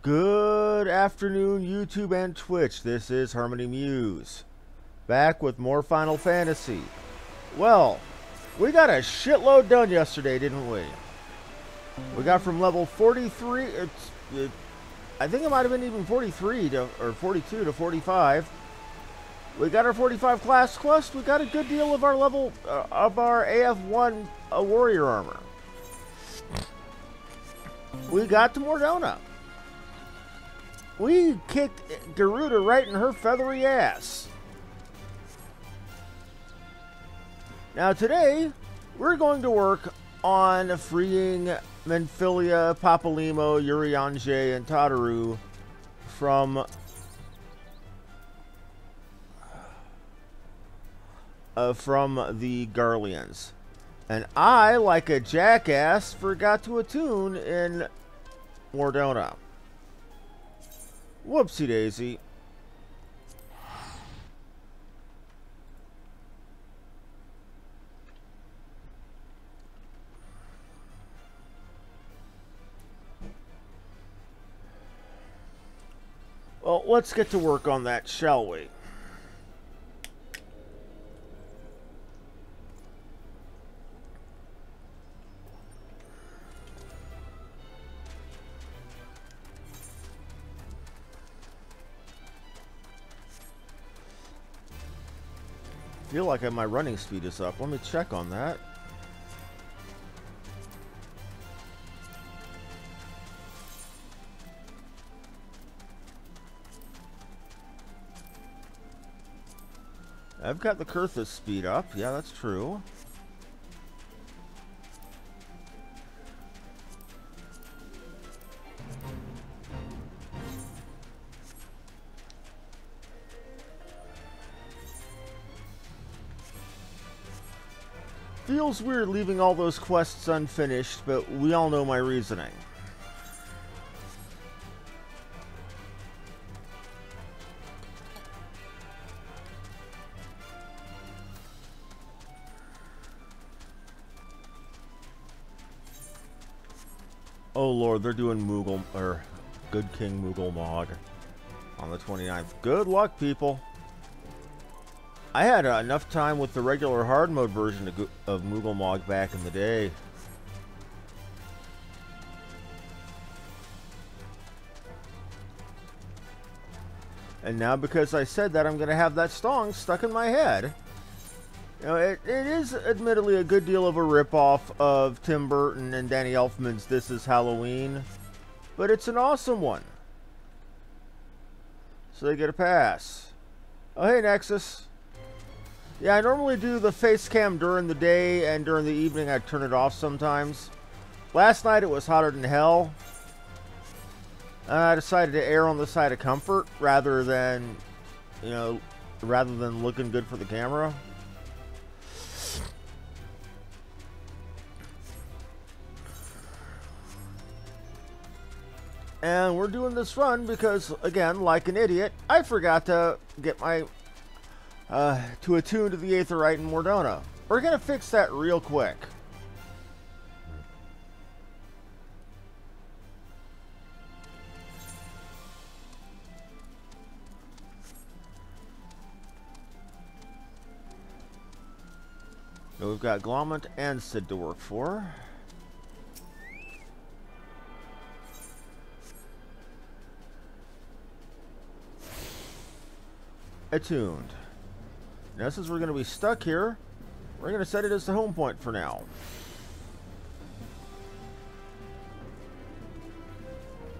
Good afternoon, YouTube and Twitch. This is Harmony Muse, back with more Final Fantasy. Well, we got a shitload done yesterday, didn't we? We got from level 43, I think it might have been even 43 to, or 42 to 45. We got our 45 class quest. We got a good deal of our level, of our AF1 warrior armor. We got to Mordona. We kicked Garuda right in her feathery ass. Now today, we're going to work on freeing Menphilia, Papalimo, Urianger, and Tataru from the Garleans. And I, like a jackass, forgot to attune in Mordona. Whoopsie daisy. Well, let's get to work on that, shall we? I feel like my running speed is up. Let me check on that. I've got the Kurthus speed up. Yeah, that's true. Feels weird leaving all those quests unfinished, but we all know my reasoning. Oh Lord, they're doing Moogle, or Good King Moogle Mog on the 29th. Good luck, people. I had enough time with the regular hard mode version of Moogle Mog back in the day. And now because I said that, I'm going to have that song stuck in my head. You know, it is admittedly a good deal of a ripoff of Tim Burton and Danny Elfman's This Is Halloween, but it's an awesome one. So they get a pass. Oh, hey, Nexus. Yeah, I normally do the face cam during the day, and during the evening I turn it off sometimes. Last night it was hotter than hell. And I decided to err on the side of comfort rather than, you know, rather than looking good for the camera. And we're doing this run because, again, like an idiot, I forgot to get my to attune to the Aetheryte in Mordona. We're gonna fix that real quick. Now we've got Glomment and Sid to work for. Attuned. Now, since we're going to be stuck here, we're going to set it as the home point for now.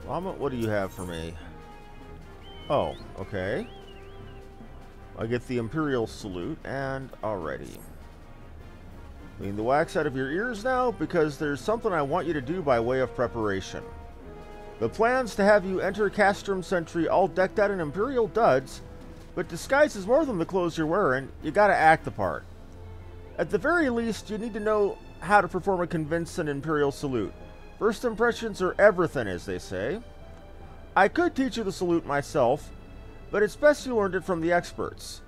Glomment, what do you have for me? Oh, okay. I get the Imperial Salute, and alrighty. Clean the wax out of your ears now, because there's something I want you to do by way of preparation. The plan's to have you enter Castrum Sentry all decked out in Imperial duds, but disguise is more than the clothes you're wearing. You gotta act the part. At the very least, you need to know how to perform a convincing Imperial salute. First impressions are everything, as they say. I could teach you the salute myself, but it's best you learned it from the experts.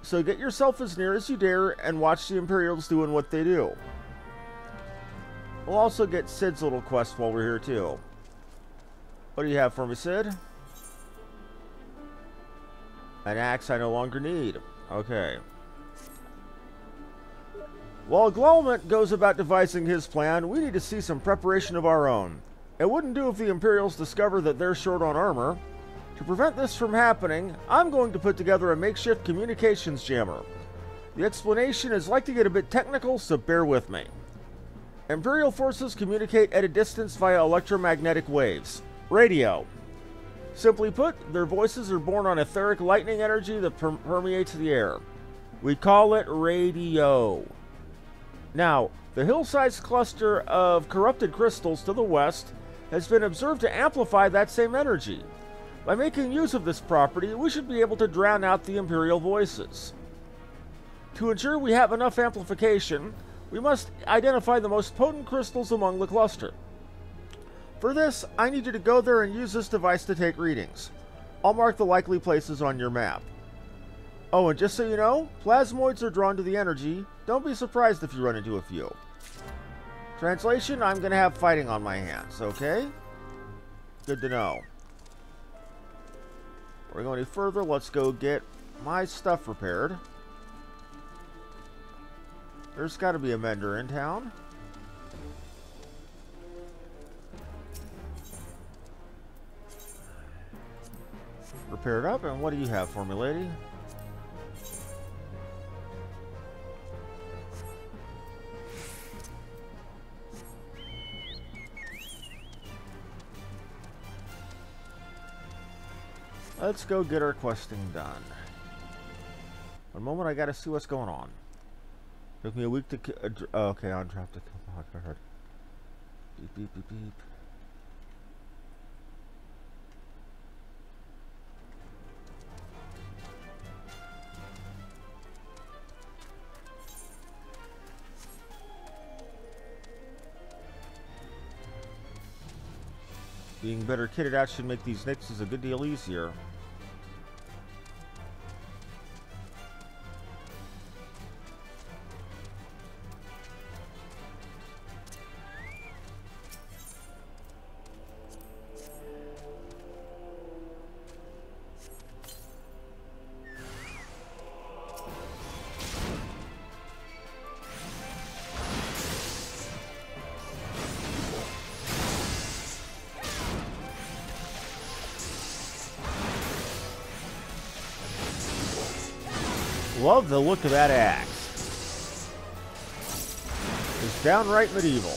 So get yourself as near as you dare and watch the Imperials doing what they do. We'll also get Sid's little quest while we're here too. What do you have for me, Sid? An axe I no longer need. Okay. While Glowment goes about devising his plan, we need to see some preparation of our own. It wouldn't do if the Imperials discover that they're short on armor. To prevent this from happening, I'm going to put together a makeshift communications jammer. The explanation is like to get a bit technical, so bear with me. Imperial forces communicate at a distance via electromagnetic waves. Radio. Simply put, their voices are born on etheric lightning energy that permeates the air. We call it radio. Now, the hillside's cluster of corrupted crystals to the west has been observed to amplify that same energy. By making use of this property, we should be able to drown out the Imperial voices. To ensure we have enough amplification, we must identify the most potent crystals among the cluster. For this, I need you to go there and use this device to take readings. I'll mark the likely places on your map. Oh, and just so you know, plasmoids are drawn to the energy. Don't be surprised if you run into a few. Translation, I'm going to have fighting on my hands, okay? Good to know. We're going any further, let's go get my stuff repaired. There's got to be a mender in town. Repair it up, and what do you have for me, lady? Let's go get our questing done. One moment, I gotta see what's going on. Took me a week to... okay, I'll drop the card. Beep, beep, beep, beep. Being better kitted out should make these nixes a good deal easier. Love the look of that axe. It's downright medieval.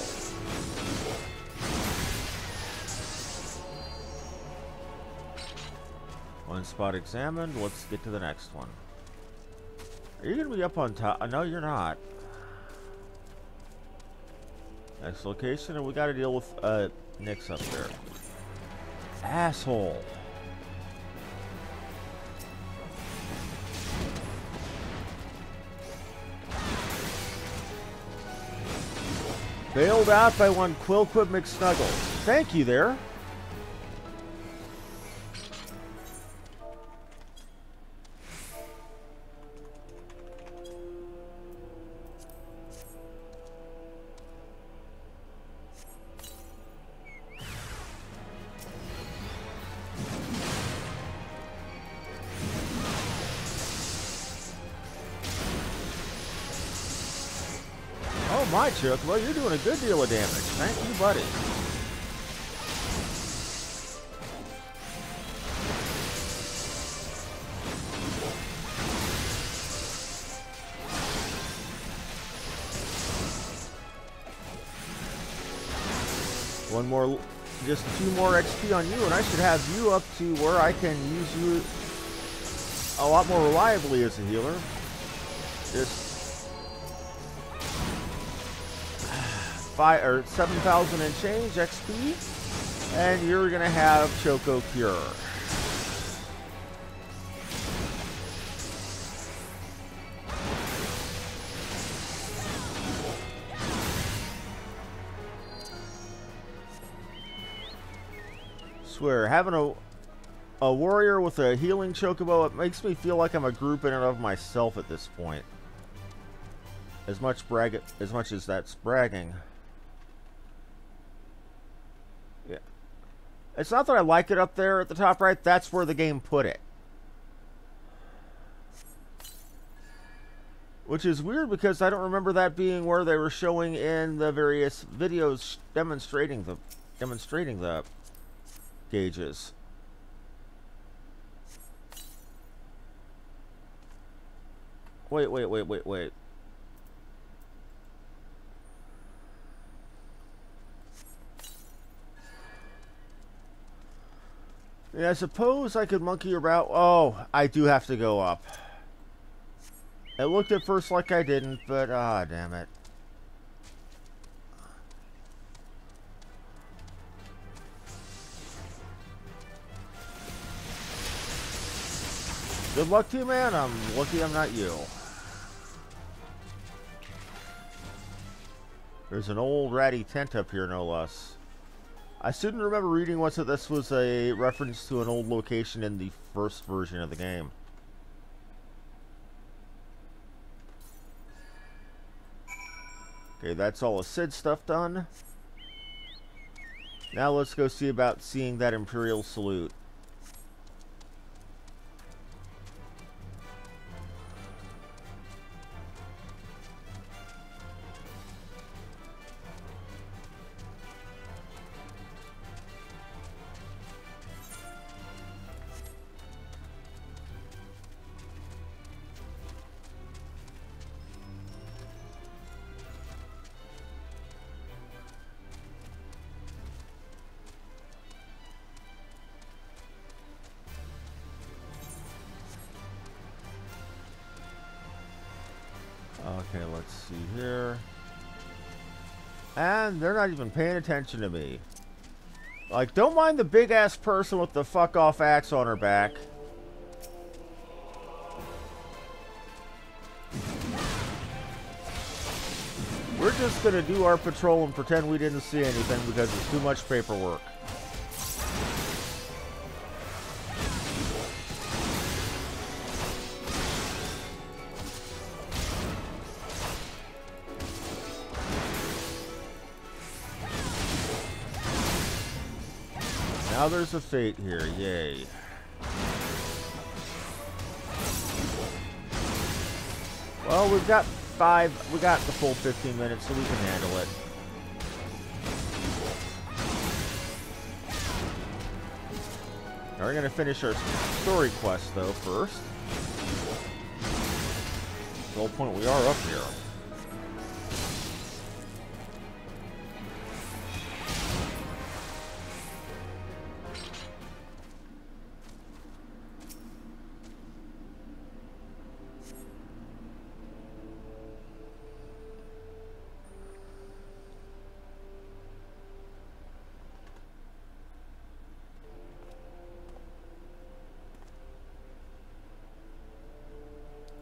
One spot examined. Let's get to the next one. Are you going to be up on top? No, you're not. Next location, and we got to deal with Nick's up there. Asshole. Bailed out by one Quilquib McSnuggles. Thank you there. My Chuck, well, you're doing a good deal of damage. Thank you, buddy. One more, just 2 more XP on you, and I should have you up to where I can use you a lot more reliably as a healer. Just 7,000 and change XP, and you're gonna have Choco Cure. Swear, having a warrior with a healing chocobo, it makes me feel like I'm a group in and of myself at this point. As much as that's bragging. Yeah. It's not that I like it up there at the top right. That's where the game put it. Which is weird because I don't remember that being where they were showing in the various videos demonstrating the gauges. Wait. Yeah, I suppose I could monkey around. Oh, I do have to go up. It looked at first like I didn't, but damn it. Good luck to you, man. I'm lucky I'm not you. There's an old ratty tent up here, no less. I didn't remember reading once that this was a reference to an old location in the first version of the game. Okay, that's all the Sid stuff done. Now let's go see about seeing that Imperial salute. Okay, let's see here. And they're not even paying attention to me. Like, don't mind the big-ass person with the fuck-off axe on her back. We're just gonna do our patrol and pretend we didn't see anything because it's too much paperwork. Now there's a fate here, yay. Well, we got the full 15 minutes, so we can handle it. Now we're gonna finish our story quest though first. The whole point we are up here.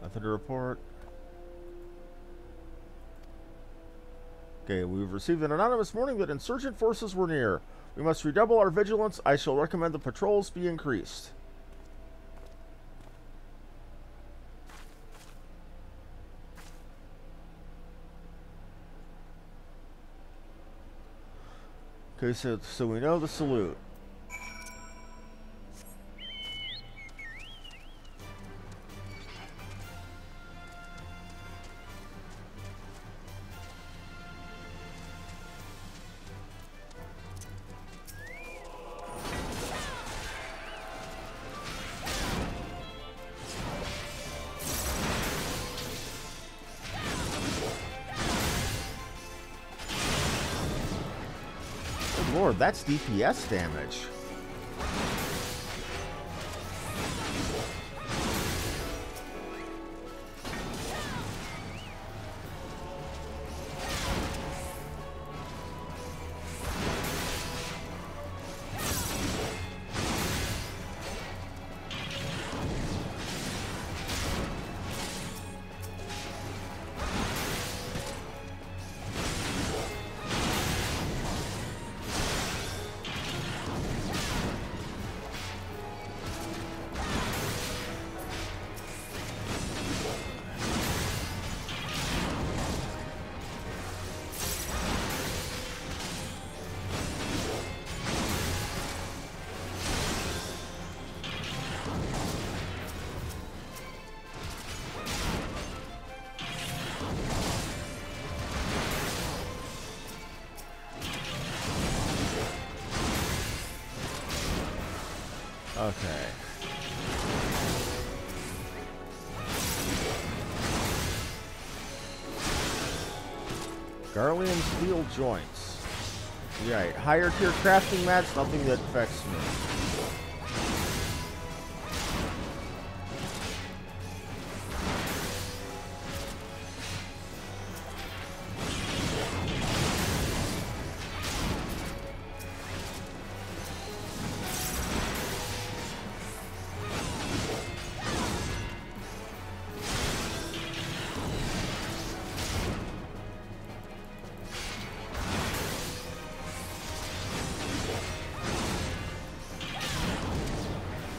Nothing to report. Okay, we've received an anonymous warning that insurgent forces were near. We must redouble our vigilance. I shall recommend the patrols be increased. Okay, so we know the salute. Lord, that's DPS damage. Okay. Garlean steel joints. Right. Higher tier crafting mats, nothing that affects me.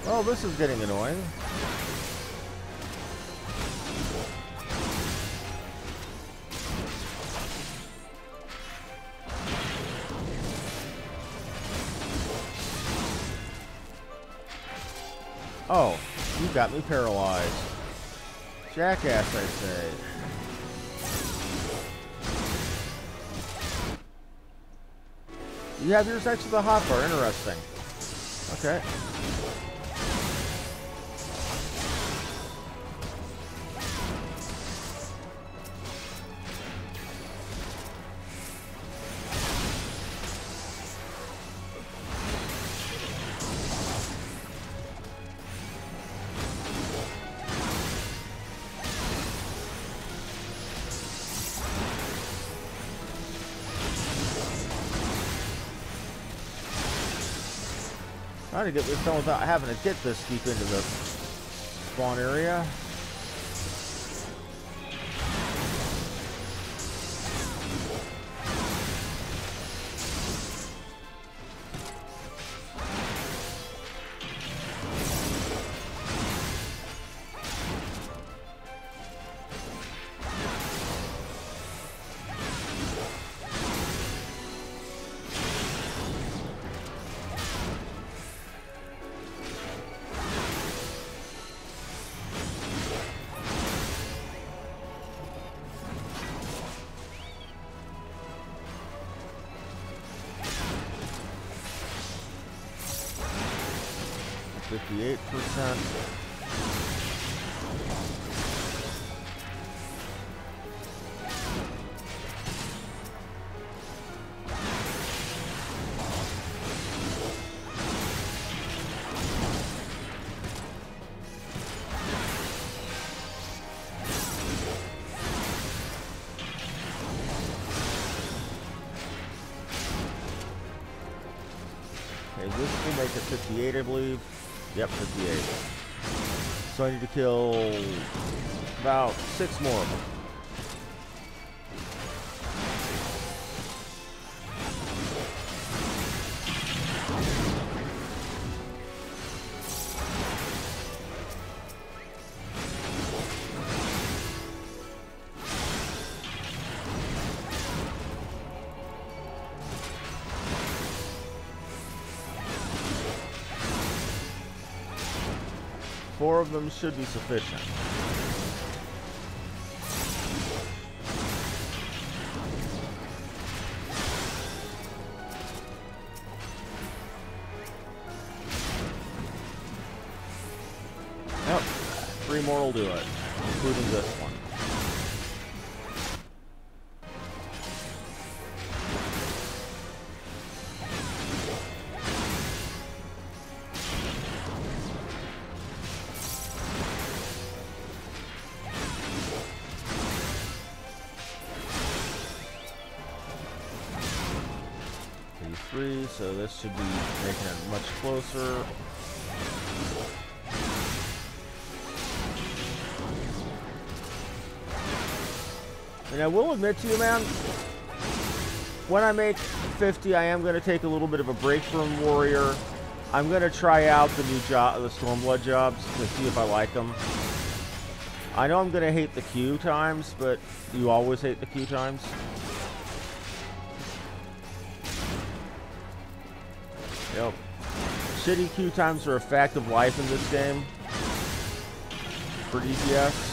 Oh, this is getting annoying. Oh, you got me paralyzed. Jackass, I say. You have yours next to the hotbar. Interesting. Okay. Trying to get this done without having to get this deep into the spawn area. %. Okay, this will make it 58, I believe. Yep, 58. So I need to kill about 6 more of them. Four of them should be sufficient. Yep, 3 more will do it, including this one. So this should be making it much closer. And I will admit to you, man, when I make 50, I am going to take a little bit of a break from Warrior. I'm going to try out the new job, the Stormblood jobs, to see if I like them. I know I'm going to hate the queue times, but you always hate the queue times. Yep. Shitty queue times are a fact of life in this game. For DPS.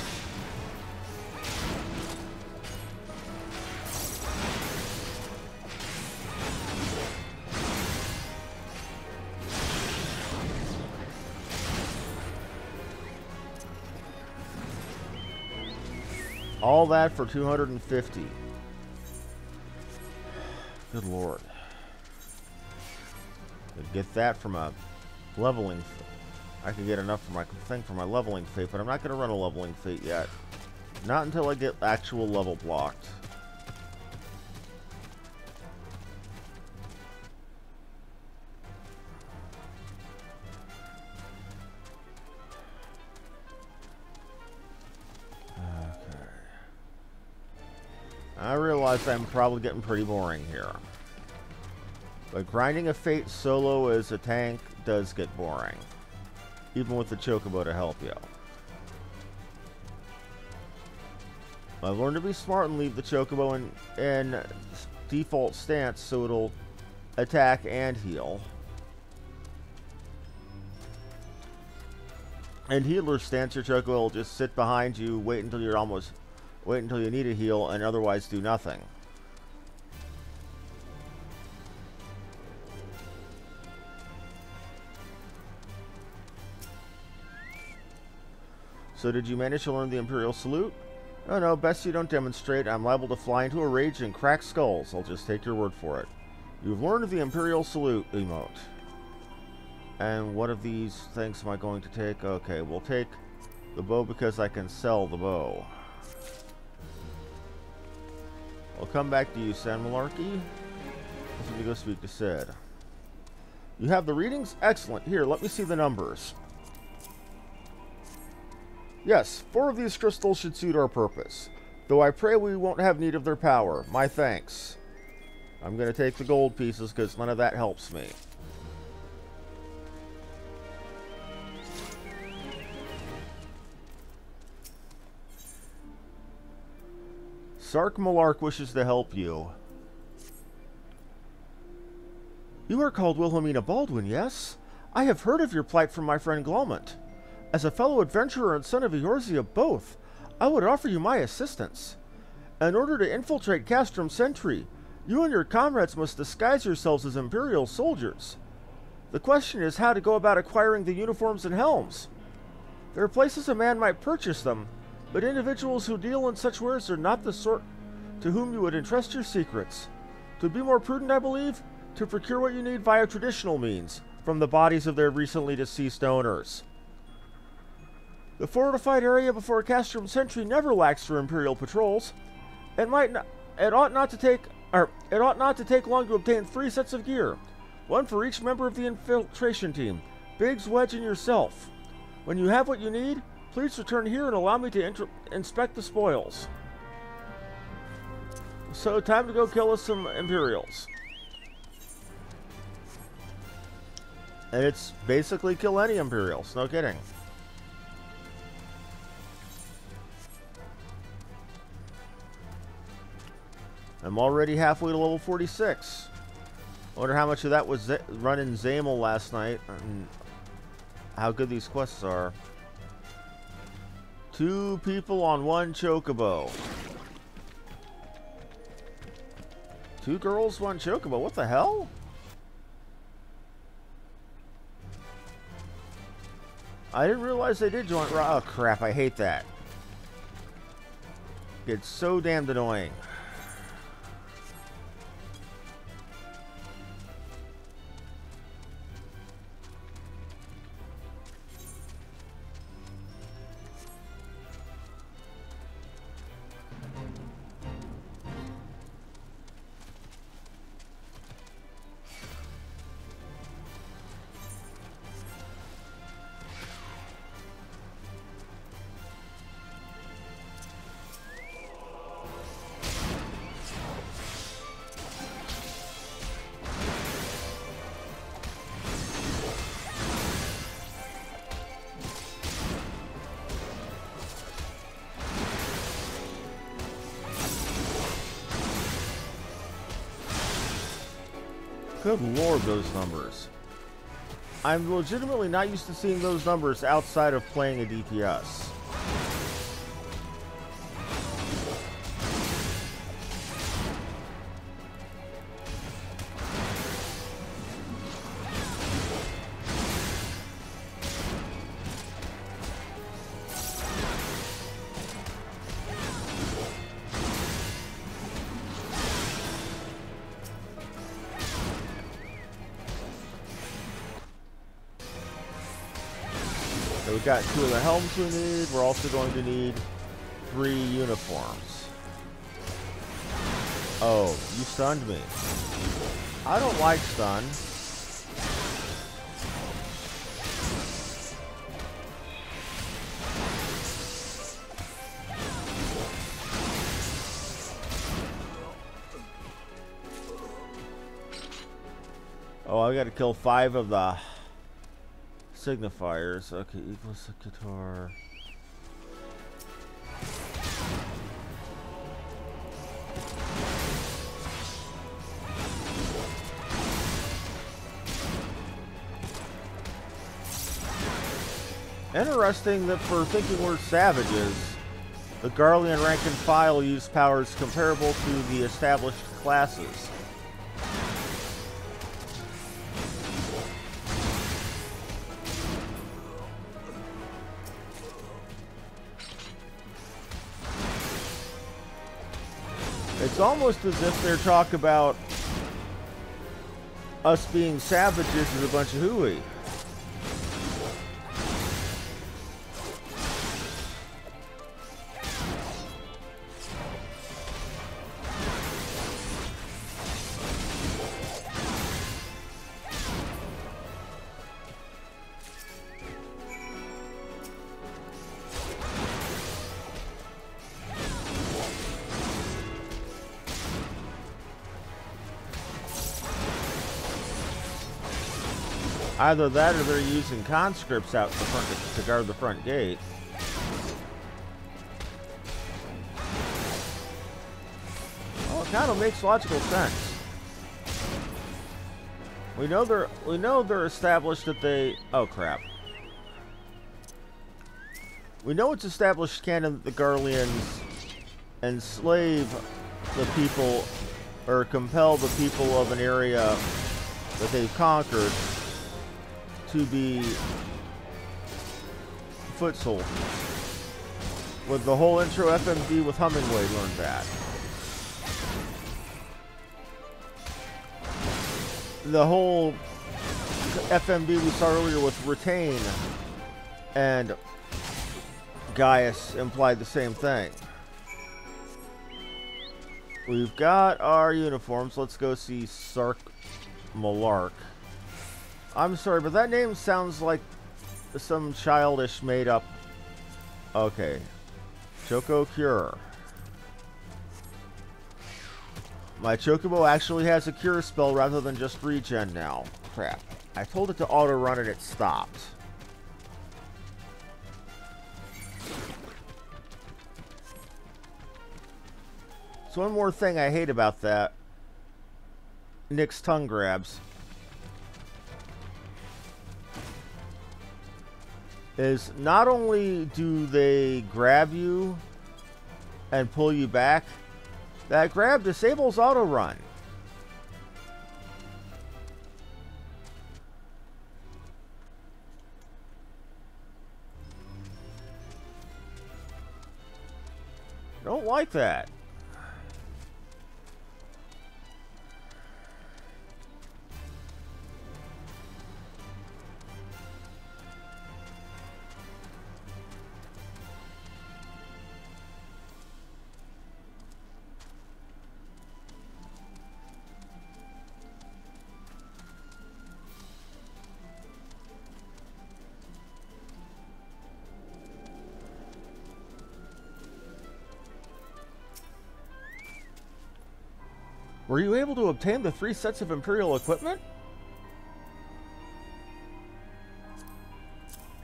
All that for 250. Good lord. Could get that from a leveling. I could get enough for my thing for my leveling fate, but I'm not going to run a leveling fate yet. Not until I get actual level blocked. Okay. I realize I'm probably getting pretty boring here. But grinding a fate solo as a tank does get boring. Even with the Chocobo to help you. I've learned to be smart and leave the Chocobo in default stance so it'll attack and heal. And healer stance, your Chocobo will just sit behind you, wait until you need a heal, and otherwise do nothing. So did you manage to learn the Imperial Salute? Oh no, best you don't demonstrate. I'm liable to fly into a rage and crack skulls. I'll just take your word for it. You've learned the Imperial Salute emote. And what of these things am I going to take? Okay, we'll take the bow because I can sell the bow. I'll come back to you, San Malarkey. Let me go speak to Sid. You have the readings? Excellent. Here, let me see the numbers. Yes, 4 of these crystals should suit our purpose. Though I pray we won't have need of their power. My thanks. I'm going to take the gold pieces because none of that helps me. Sark Malark wishes to help you. You are called Wilhelmina Baldwin, yes? I have heard of your plight from my friend Glomant. As a fellow adventurer and son of Eorzea both, I would offer you my assistance. In order to infiltrate Castrum Sentry, you and your comrades must disguise yourselves as Imperial soldiers. The question is how to go about acquiring the uniforms and helms. There are places a man might purchase them, but individuals who deal in such wares are not the sort to whom you would entrust your secrets. To be more prudent, I believe, to procure what you need via traditional means, from the bodies of their recently deceased owners. The fortified area before Castrum Sentry never lacks for Imperial patrols. It ought not to take long to obtain 3 sets of gear, 1 for each member of the infiltration team, Biggs, Wedge, and yourself. When you have what you need, please return here and allow me to inspect the spoils. So, time to go kill us some Imperials. And it's basically kill any Imperials, no kidding. I'm already halfway to level 46. I wonder how much of that was running Zamel last night and how good these quests are. 2 people on 1 Chocobo. 2 girls, 1 Chocobo. What the hell? I didn't realize they did join. Oh crap, I hate that. It's so damned annoying. Good lord, those numbers. I'm legitimately not used to seeing those numbers outside of playing a DPS. So we got 2 of the helms we need. We're also going to need 3 uniforms. Oh, you stunned me. I don't like stun. Oh, I gotta kill 5 of the signifiers. Okay, equals the guitar. Interesting that for thinking we're savages, the Garlean rank and file use powers comparable to the established classes. It's almost as if they're talking about us being savages is a bunch of hooey. Either that or they're using conscripts out the front to guard the front gate. Well, it kind of makes logical sense. We know they're established that they... Oh, crap. We know it's established canon that the Garleans enslave the people, or compel the people of an area that they've conquered to be foot soldiers. With the whole intro FMV with Hummingway learned that. The whole FMV we saw earlier with Retain and Gaius implied the same thing. We've got our uniforms. Let's go see Sark Malark. I'm sorry, but that name sounds like some childish made-up... Okay. Choco Cure. My Chocobo actually has a cure spell rather than just regen now. Crap. I told it to auto-run and it stopped. So one more thing I hate about that. Nick's tongue grabs. Is not only do they grab you and pull you back, that grab disables auto run. Don't like that. Were you able to obtain the 3 sets of Imperial equipment?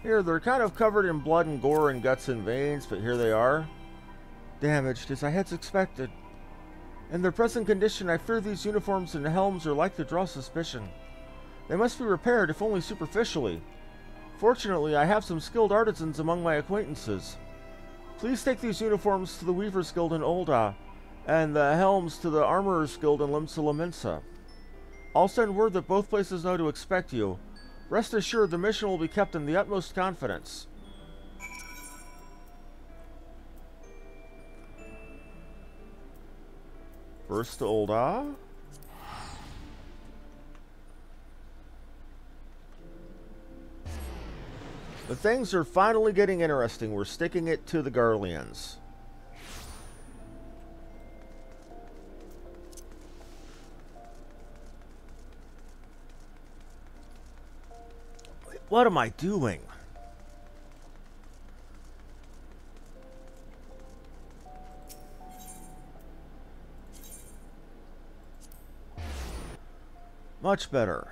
Here, they're kind of covered in blood and gore and guts and veins, but here they are. Damaged, as I had expected. In their present condition, I fear these uniforms and helms are like to draw suspicion. They must be repaired, if only superficially. Fortunately, I have some skilled artisans among my acquaintances. Please take these uniforms to the Weavers Guild in Olda, and the helms to the Armorers Guild in Limsa Laminsa. I'll send word that both places know to expect you. Rest assured the mission will be kept in the utmost confidence. First to Olda. But things are finally getting interesting. We're sticking it to the Garleans. What am I doing? Much better.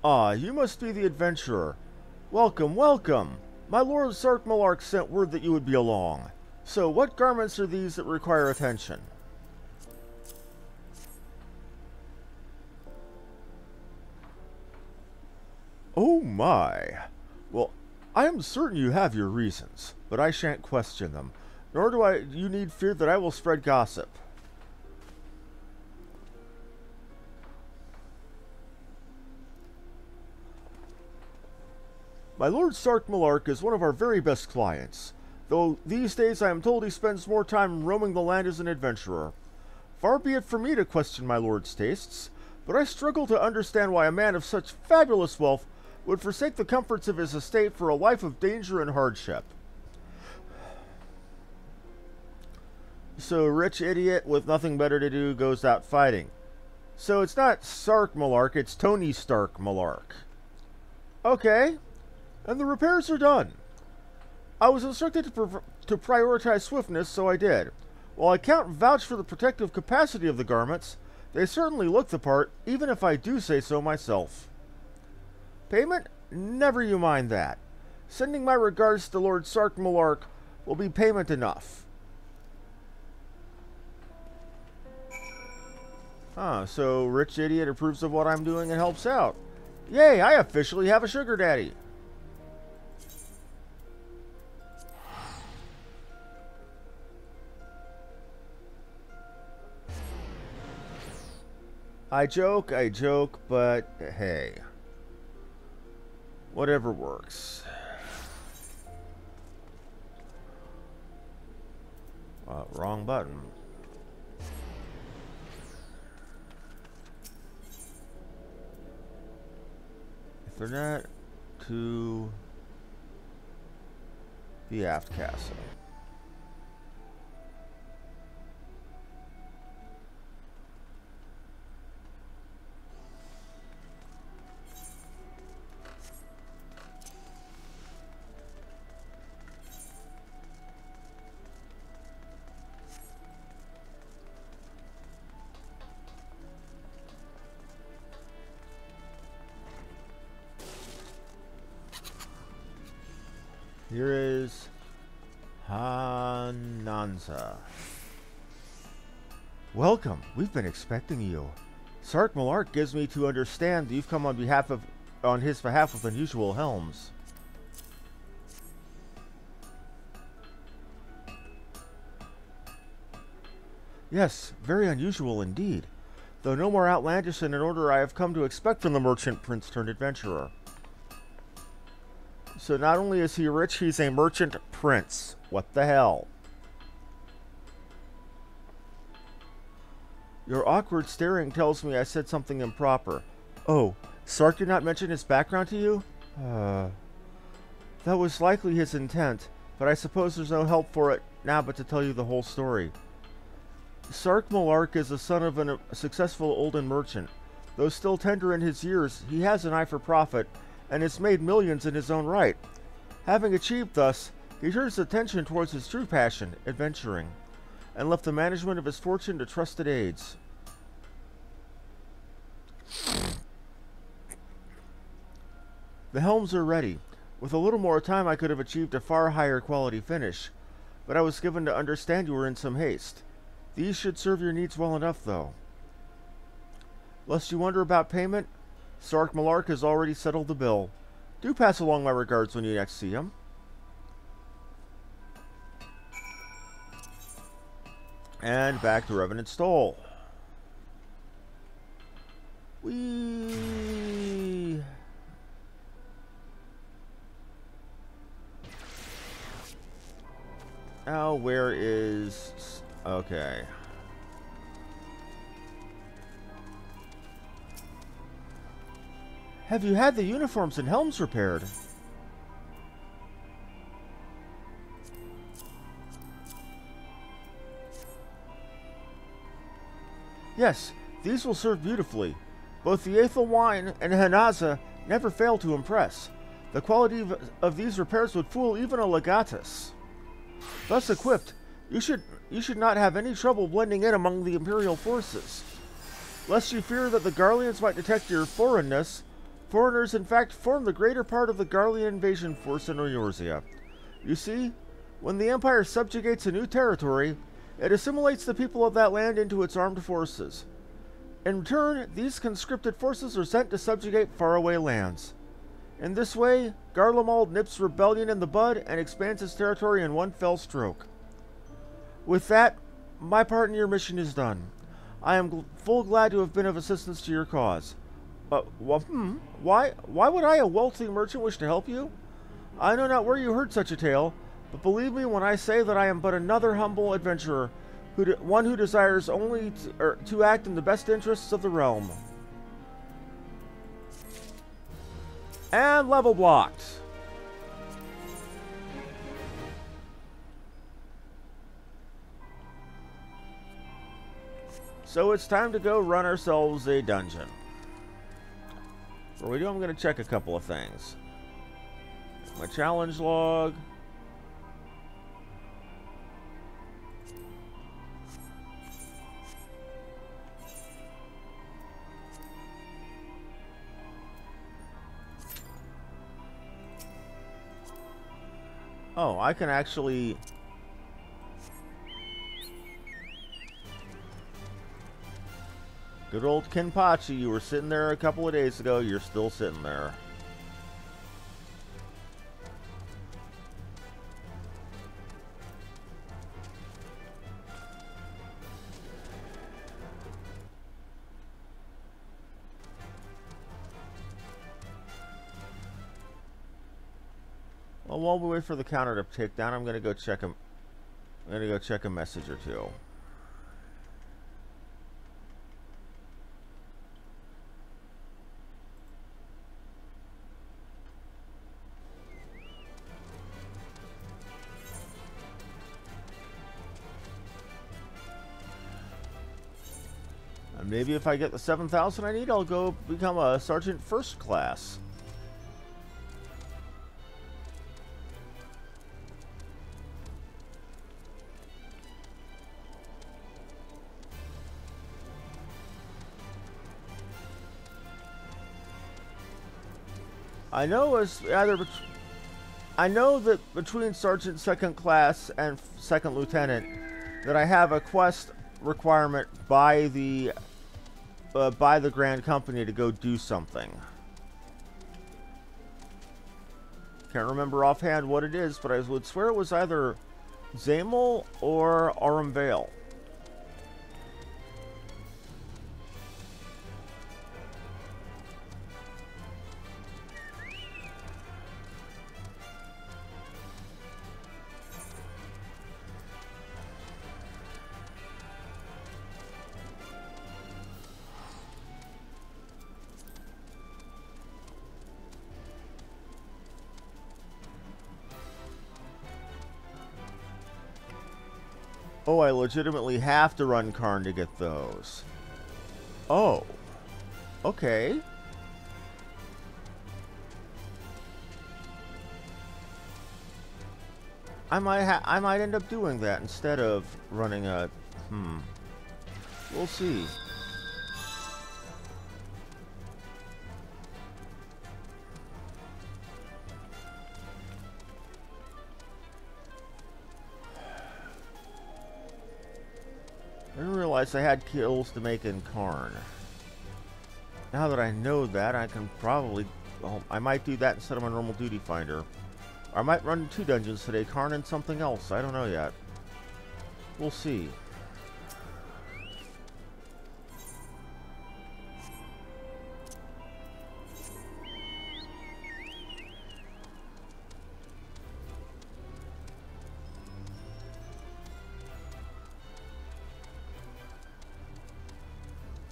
Ah, you must be the adventurer. Welcome, welcome. My lord Sarkmalark sent word that you would be along. So, what garments are these that require attention? Oh my. Well, I am certain you have your reasons, but I shan't question them. Nor do you need fear that I will spread gossip. My lord Sarkmalark is one of our very best clients, though these days I am told he spends more time roaming the land as an adventurer. Far be it from me to question my lord's tastes, but I struggle to understand why a man of such fabulous wealth would forsake the comforts of his estate for a life of danger and hardship. So, rich idiot with nothing better to do goes out fighting. So it's not Sarkmalark, it's Tony Stark-Malark. Okay, and the repairs are done. I was instructed to prioritize swiftness, so I did. While I can't vouch for the protective capacity of the garments, they certainly look the part, even if I do say so myself. Payment? Never you mind that. Sending my regards to Lord Sarkmalark will be payment enough. So rich idiot approves of what I'm doing and helps out. Yay, I officially have a sugar daddy. I joke, but hey. Whatever works. Wrong button. Ethernet to the aft castle. Here is Hananza. Welcome. We've been expecting you. Sarkmalark gives me to understand that you've come on his behalf with unusual helms. Yes, very unusual indeed. Though no more outlandish than an order I have come to expect from the merchant prince turned adventurer. So not only is he rich, he's a merchant prince. What the hell? Your awkward staring tells me I said something improper. Oh, Sark did not mention his background to you? That was likely his intent, but I suppose there's no help for it now but to tell you the whole story. Sarkmalark is the son of a successful olden merchant. Though still tender in his years, he has an eye for profit, and has made millions in his own right. Having achieved thus, he turns attention towards his true passion, adventuring, and left the management of his fortune to trusted aides. The helms are ready. With a little more time I could have achieved a far higher quality finish, but I was given to understand you were in some haste. These should serve your needs well enough, though. Lest you wonder about payment, Sarkmalark has already settled the bill. Do pass along my regards when you next see him. And back to Revenant Stole. Whee! Oh, where is... Okay. Have you had the uniforms and helms repaired? Yes, these will serve beautifully. Both the Aethel wine and Hanaza never fail to impress. The quality of these repairs would fool even a legatus. Thus equipped, you should not have any trouble blending in among the Imperial forces. Lest you fear that the Garleans might detect your foreignness, foreigners in fact form the greater part of the Garlean invasion force in Eorzea. You see, when the Empire subjugates a new territory, it assimilates the people of that land into its armed forces. In turn, these conscripted forces are sent to subjugate faraway lands. In this way, Garlemald nips rebellion in the bud and expands its territory in one fell stroke. With that, my part in your mission is done. I am full glad to have been of assistance to your cause. Why would I, a wealthy merchant, wish to help you? I know not where you heard such a tale, but believe me when I say that I am but another humble adventurer, one who desires only to act in the best interests of the realm. And level blocked. So it's time to go run ourselves a dungeon. Before we do, I'm going to check a couple of things. My challenge log. Oh, I can actually... Good old Kenpachi, you were sitting there a couple of days ago, you're still sitting there. Well, while we wait for the counter to tick down, I'm gonna go check a message or two. And maybe if I get the 7,000 I need, I'll go become a Sergeant First Class. I know that between Sergeant Second Class and Second Lieutenant that I have a quest requirement by the Grand Company to go do something. Can't remember offhand what it is, but I would swear it was either Zamel or Aurum Vale. Oh, I legitimately have to run Karn to get those. Oh. Okay. I might end up doing that instead of running a... We'll see. I didn't realize I had kills to make in Karn. Now that I know that, I can probably... Well, I might do that instead of my normal duty finder. Or I might run 2 dungeons today, Karn and something else. I don't know yet. We'll see.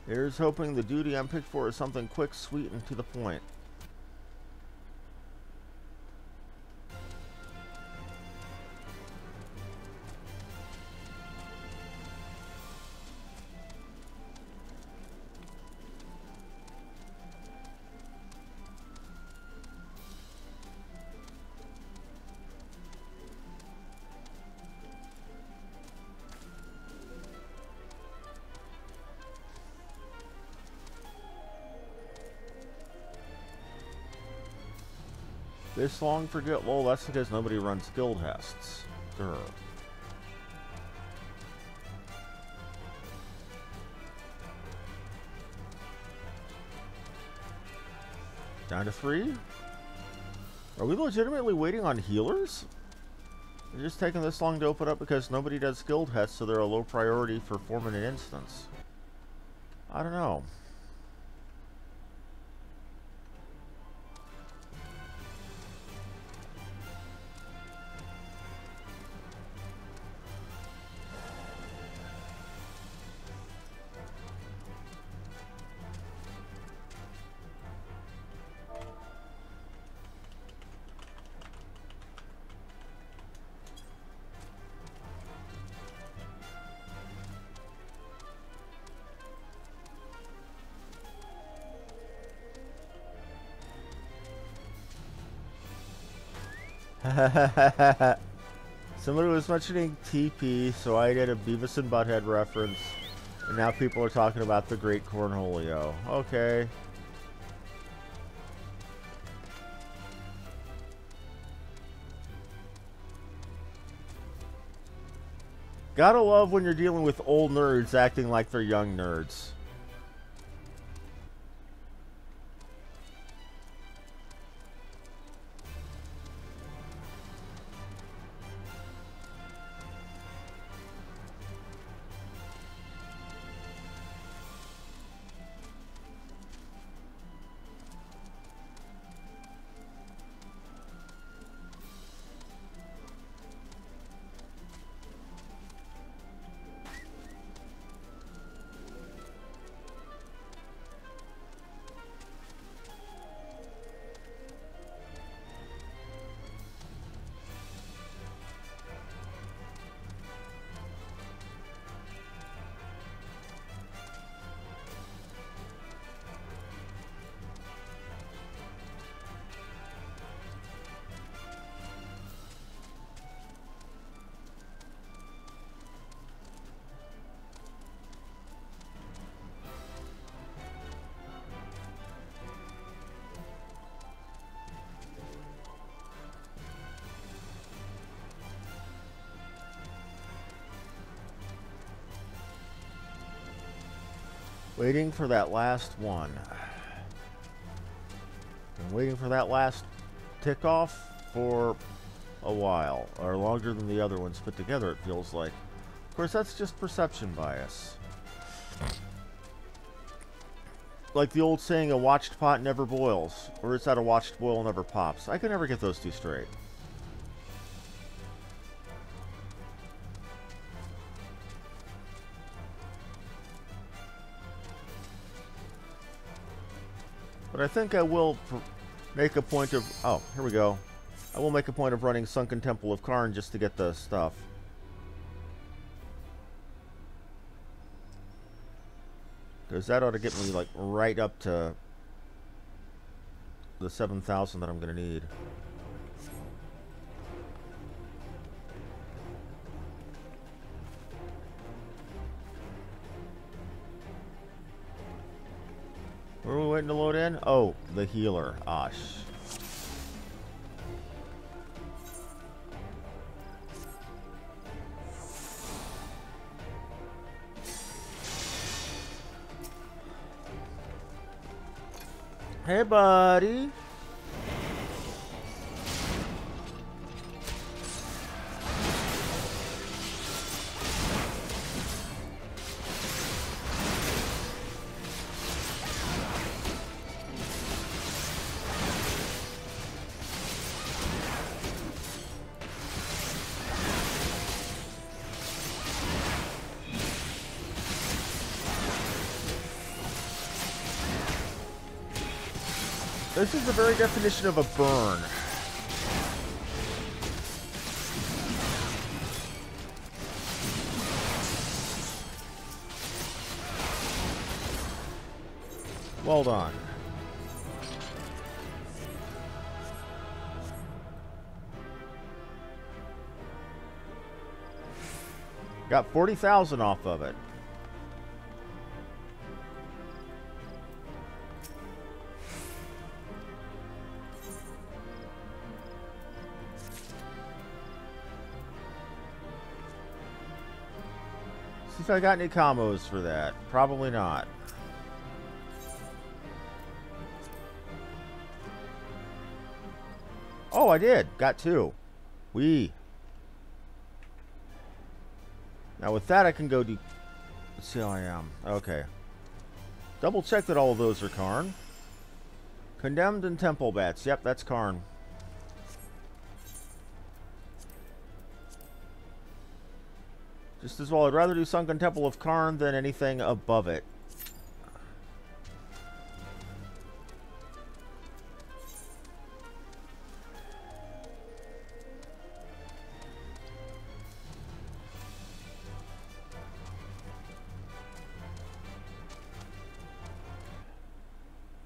Here's hoping the duty I'm picked for is something quick, sweet, and to the point. This long for guild? Well, that's because nobody runs guild tests. Durr. Down to 3? Are we legitimately waiting on healers? They're just taking this long to open up because nobody does skill tests, so they're a low priority for forming an instance. I don't know. Somebody was mentioning TP, so I did a Beavis and Butthead reference, and now people are talking about the Great Cornholio. Okay. Gotta love when you're dealing with old nerds acting like they're young nerds. Waiting for that last one. Been waiting for that last tick off for a while, or longer than the other ones put together, it feels like. Of course, that's just perception bias. Like the old saying, a watched pot never boils, or it's that a watched boil never pops. I can never get those two straight. But I think I will make a point of... Oh, here we go. I will make a point of running Sunken Temple of Karn just to get the stuff. Because that ought to get me, like, right up to the 7,000 that I'm going to need. Where are we waiting to load in? Oh, the healer. Osh. Hey, buddy. This is the very definition of a burn. Well done. Got 40,000 off of it. See if I got any combos for that. Probably not. Oh, I did. Got 2. Wee. Now with that, I can go do... Let's see how I am. Okay. Double check that all of those are Karn. Condemned and Temple Bats. Yep, that's Karn. Just as well, I'd rather do Sunken Temple of Karn than anything above it.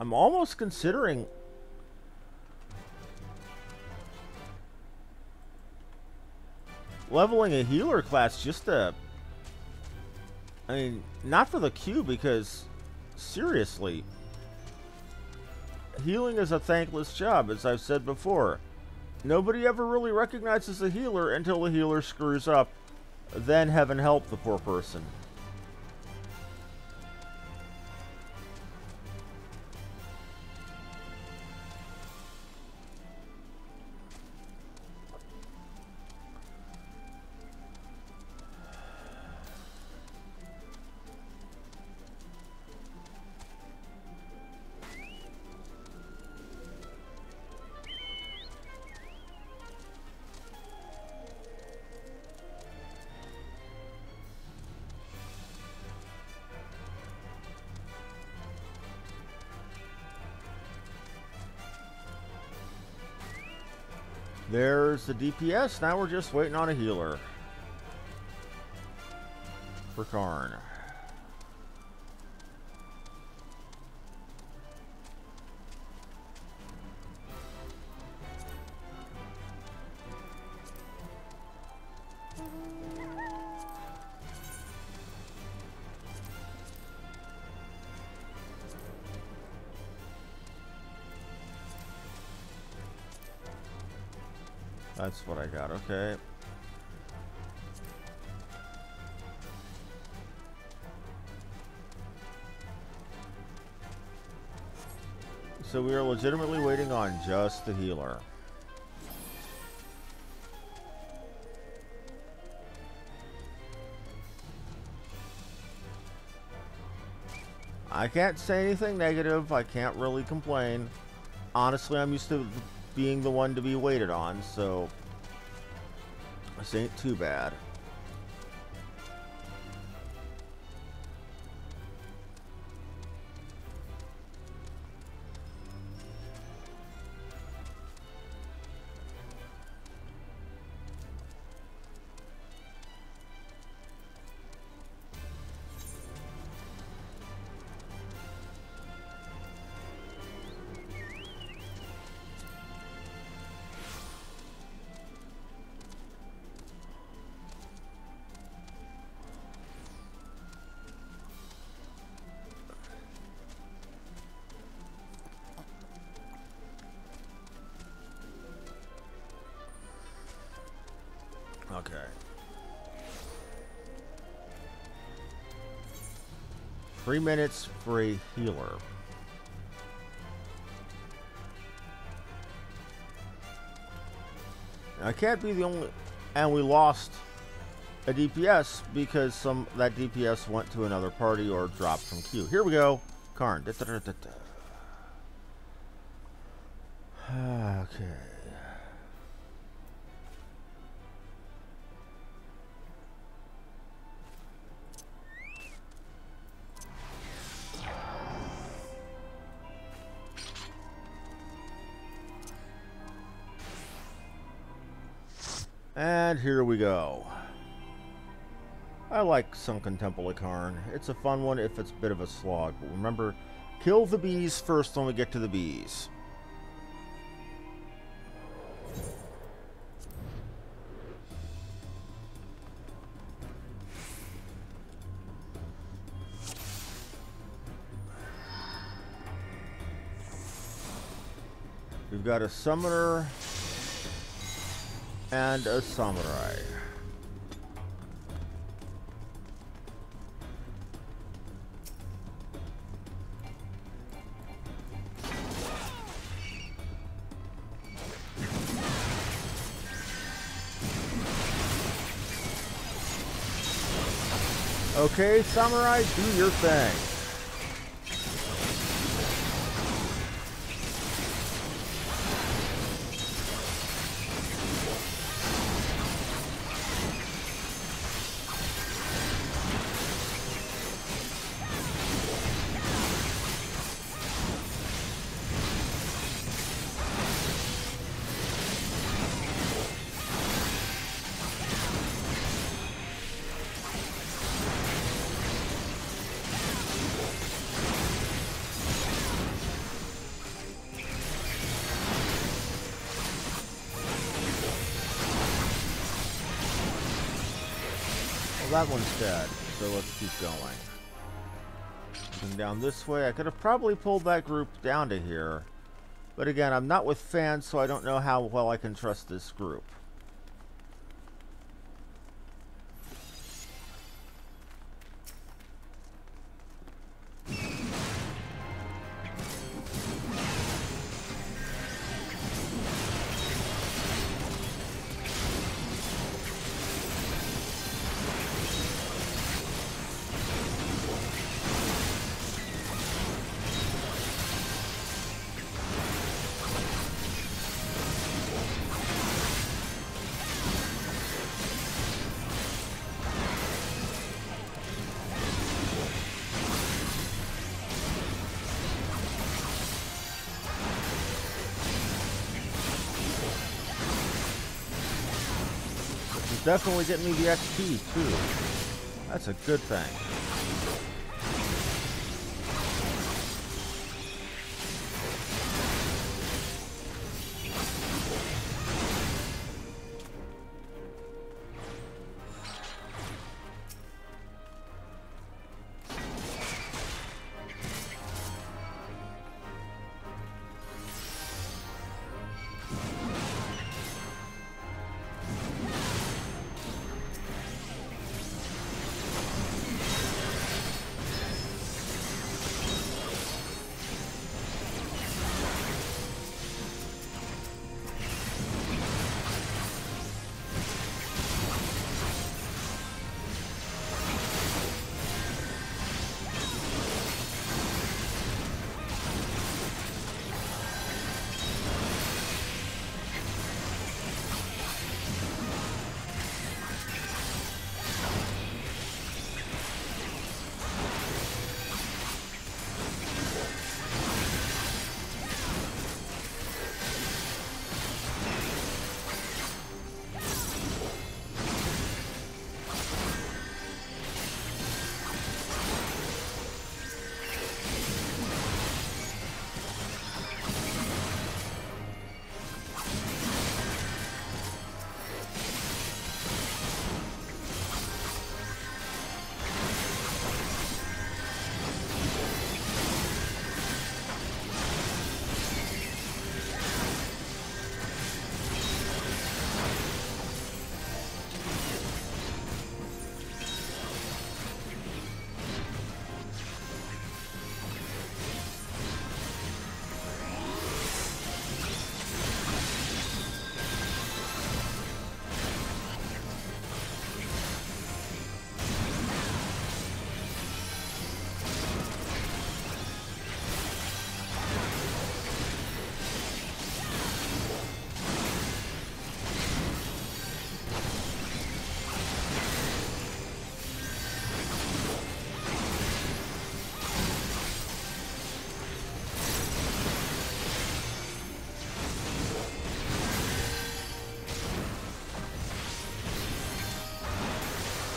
I'm almost considering leveling a healer class just to... I mean, not for the Q, because seriously, healing is a thankless job, as I've said before. Nobody ever really recognizes a healer until the healer screws up. Then heaven help the poor person. There's the DPS. Now we're just waiting on a healer. For Karn. That's what I got, okay. So we are legitimately waiting on just the healer. I can't say anything negative. I can't really complain. Honestly, I'm used to being the one to be waited on, so this ain't too bad. Okay. Three minutes for a healer. I can't be the only... And we lost a DPS because that DPS went to another party or dropped from queue. Here we go. Karn. Okay. And here we go. I like Sunken Temple of Karn. It's a fun one if it's a bit of a slog. But remember, kill the bees first when we get to the bees. We've got a summoner and a samurai. Okay, samurai, do your thing. That one's dead, so let's keep going. Looking down this way, I could have probably pulled that group down to here. But again, I'm not with fans, so I don't know how well I can trust this group. Definitely getting me the XP too. That's a good thing.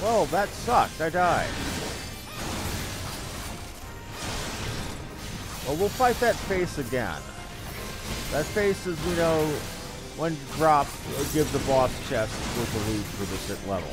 Well, that sucked. I died. Well, we'll fight that face again. That face, as we know, when dropped, give the boss chest with the loot for this level.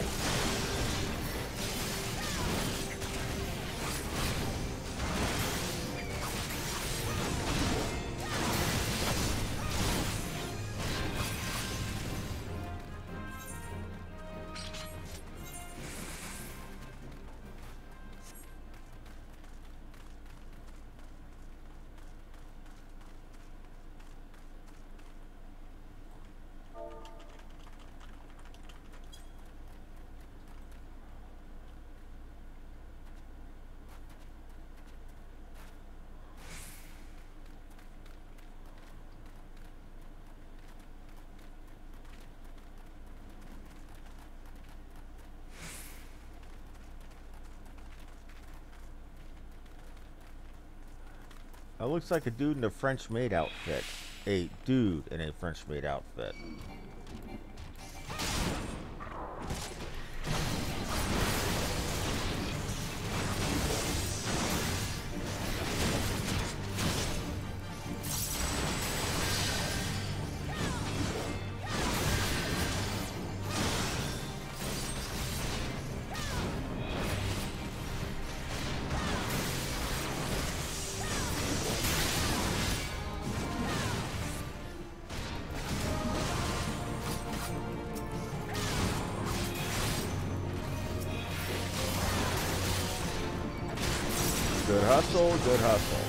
That looks like a dude in a French maid outfit. A dude in a French maid outfit. Good hustle, good hustle.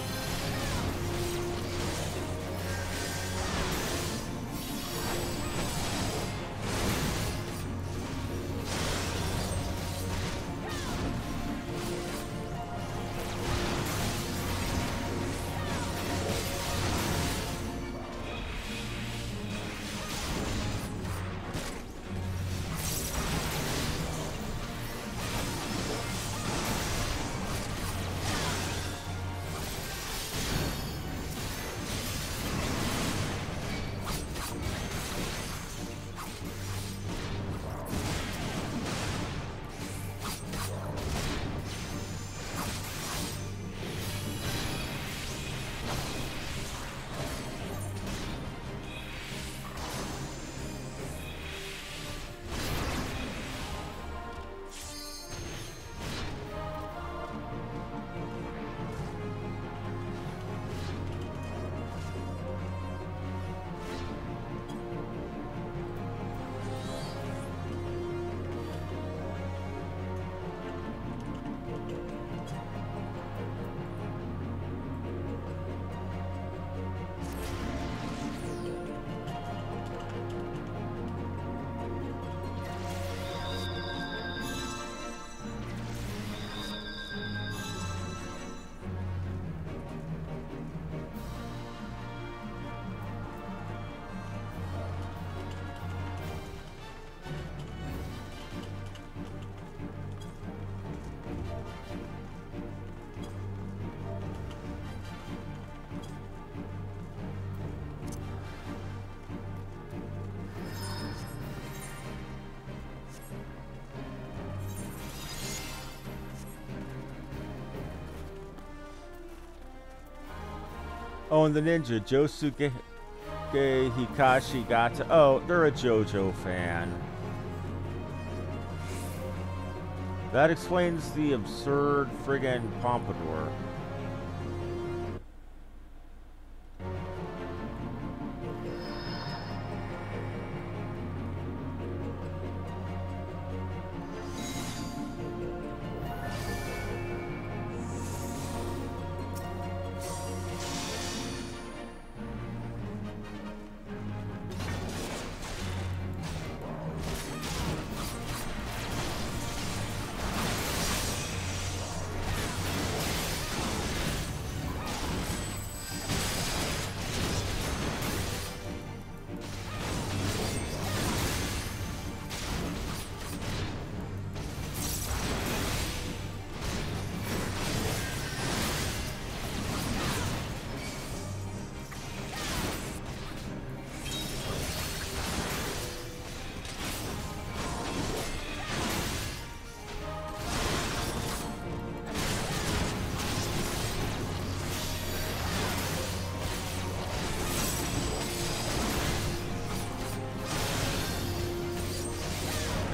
Oh, and the ninja, Josuke Hikashi Gata. Oh, they're a JoJo fan. That explains the absurd friggin' pompadour.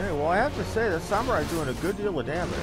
Okay, well, I have to say that Samurai's doing a good deal of damage.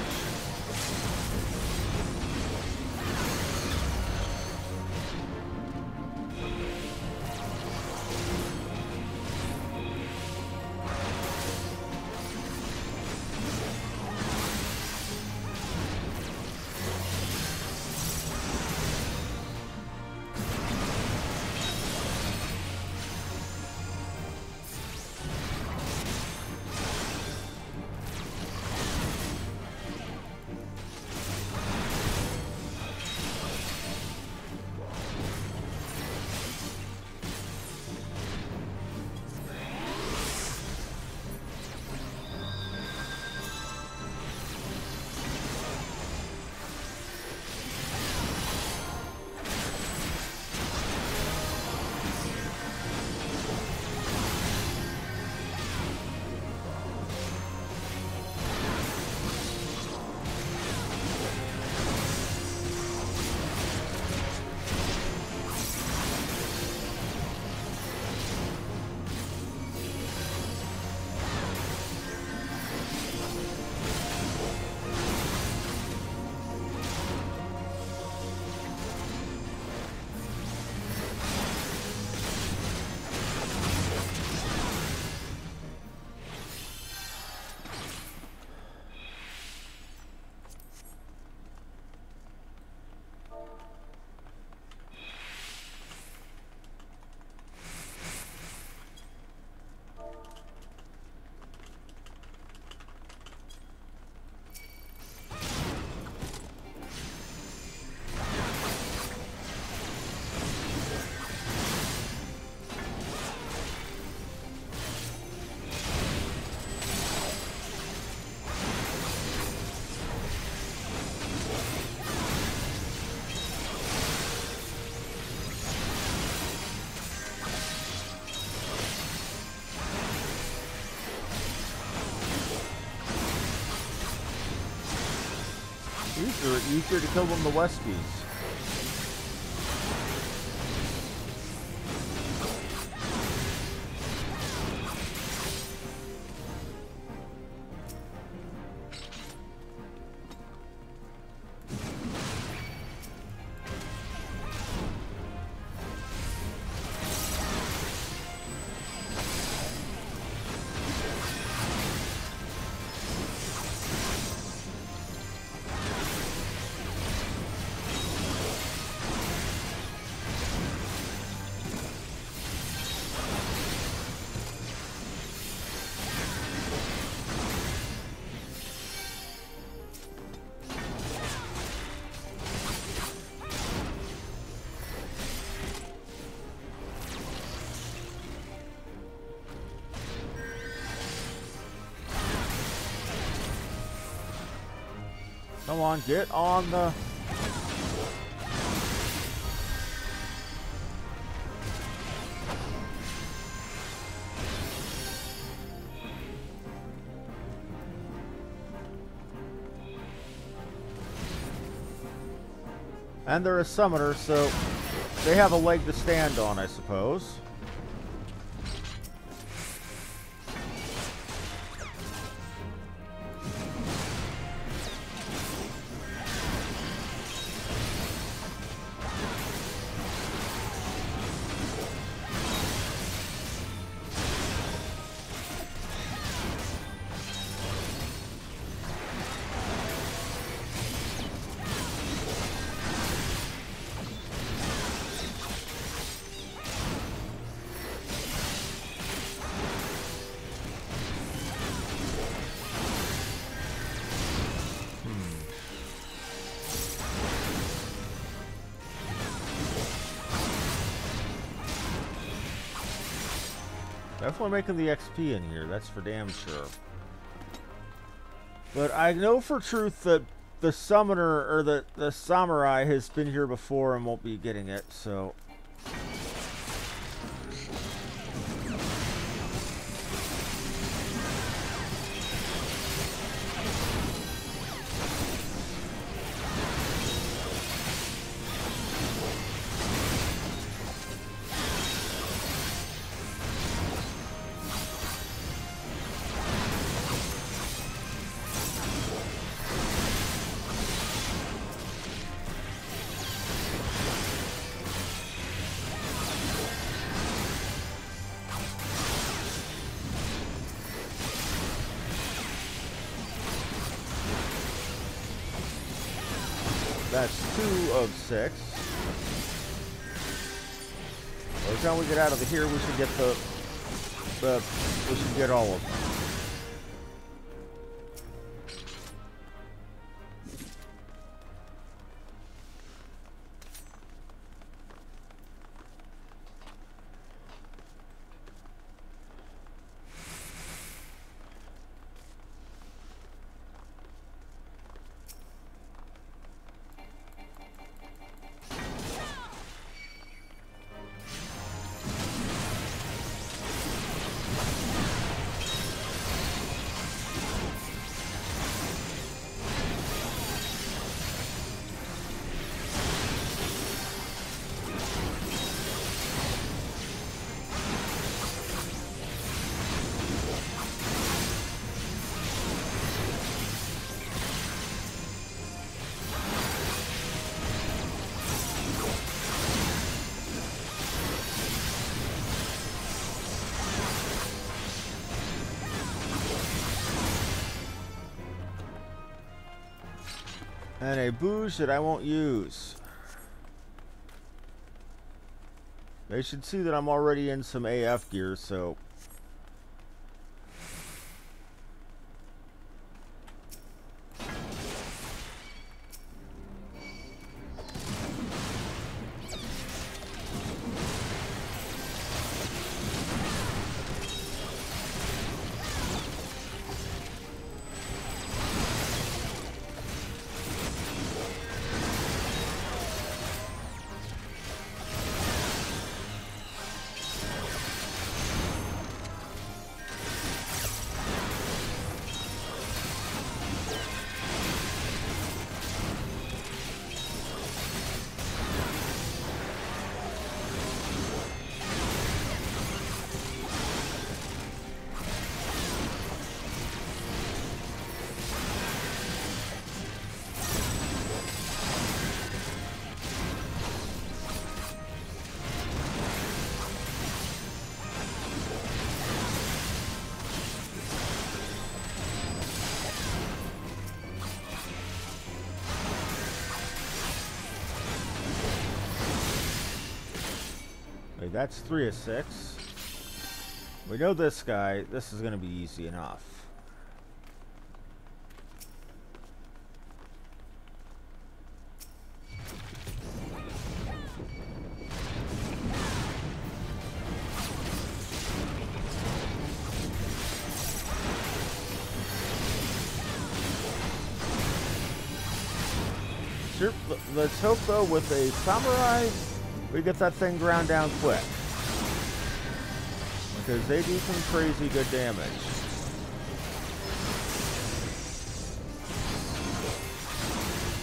Easier to kill than the Weskies. Come on, get on the... And they're a summoner, so they have a leg to stand on, I suppose. Definitely making the XP in here, that's for damn sure. But I know for truth that the summoner, or the samurai, has been here before and won't be getting it, so... That's 2 of 6. By the time we get out of here, we should get we should get all of them. And a booze that I won't use. They should see that I'm already in some AF gear, so... That's 3 of 6. We know this guy. This is going to be easy enough. Sure, let's hope though with a samurai we get that thing ground down quick. Because they do some crazy good damage.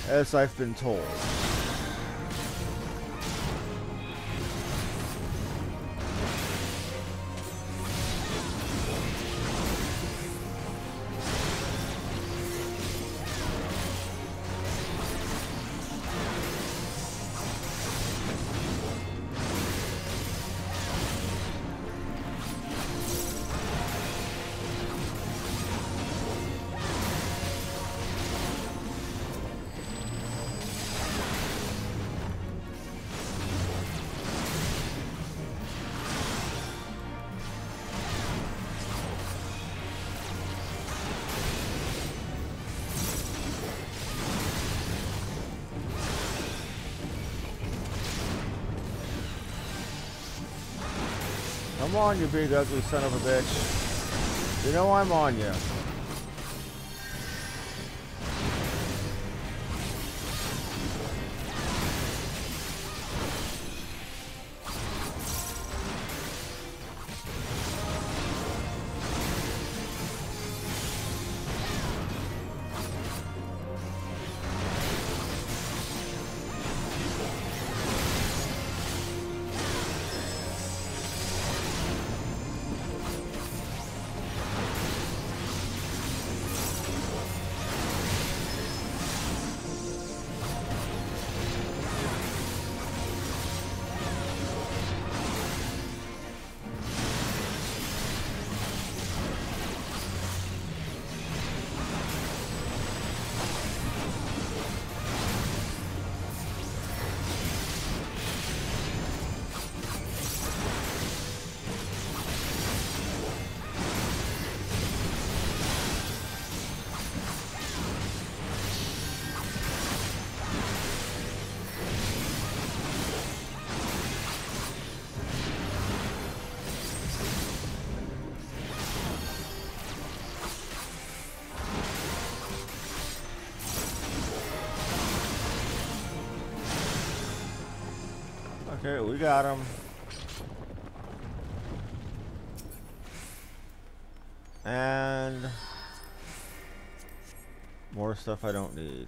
As I've been told. Come on, you big ugly son of a bitch. You know I'm on you. Okay, we got him. And more stuff I don't need.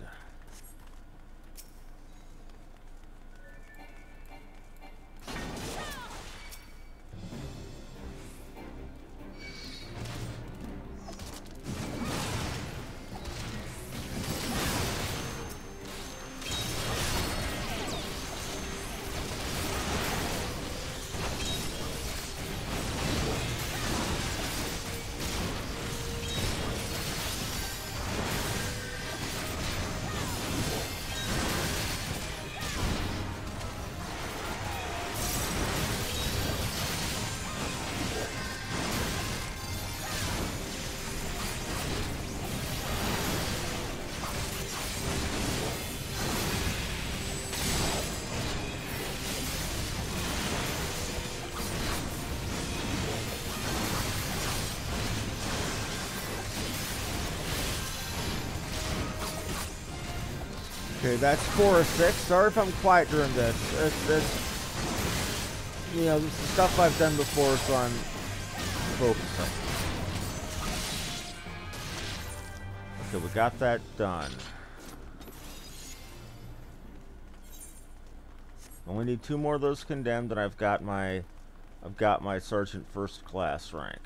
Okay, that's 4 or 6. Sorry if I'm quiet during this. You know, this is stuff I've done before, so I'm focusing. Okay, we got that done. Only need 2 more of those condemned, and I've got my Sergeant First Class rank.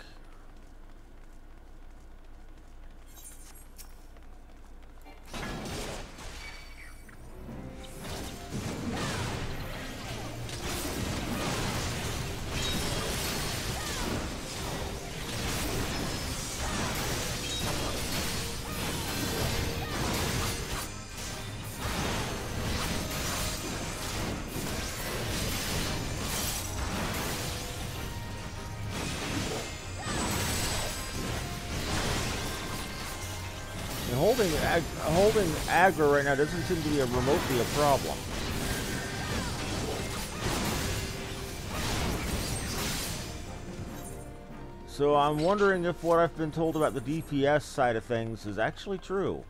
Holding aggro right now doesn't seem to be remotely a problem. So I'm wondering if what I've been told about the DPS side of things is actually true.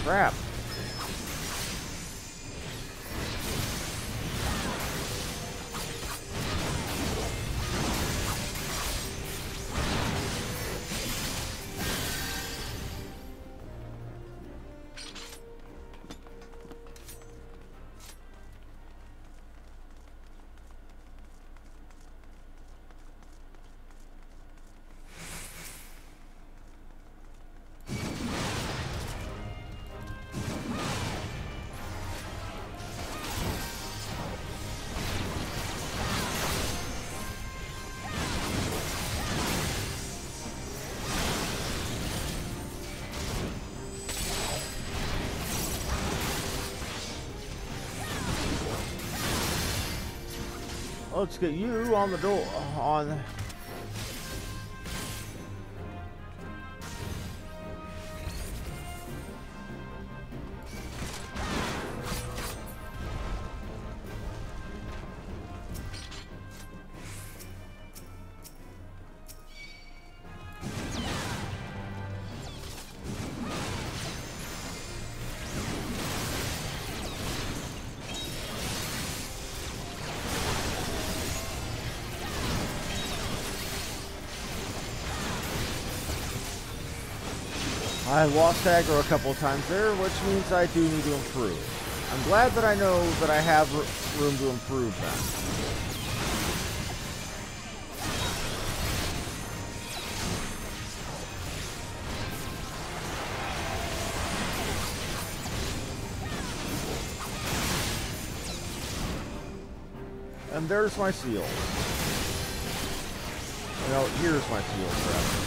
Crap. Let's get you on the door. On. I lost aggro a couple of times there, which means I do need to improve. I'm glad that I know that I have room to improve that. And there's my seal. No, here's my seal, rather.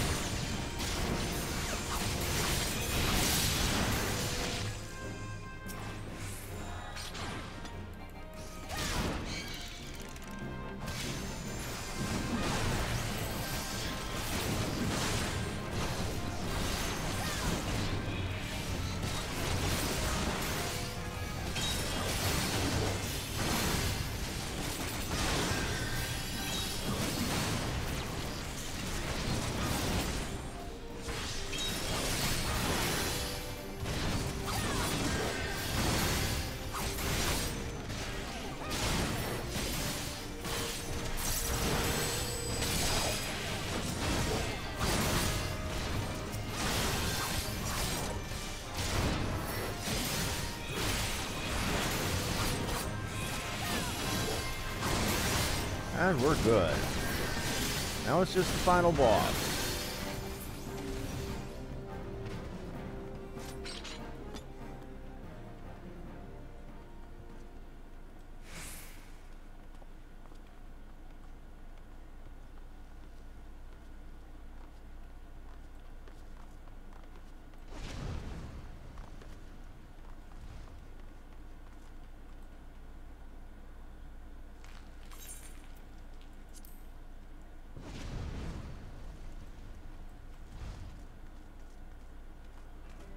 And we're good. Now it's just the final boss.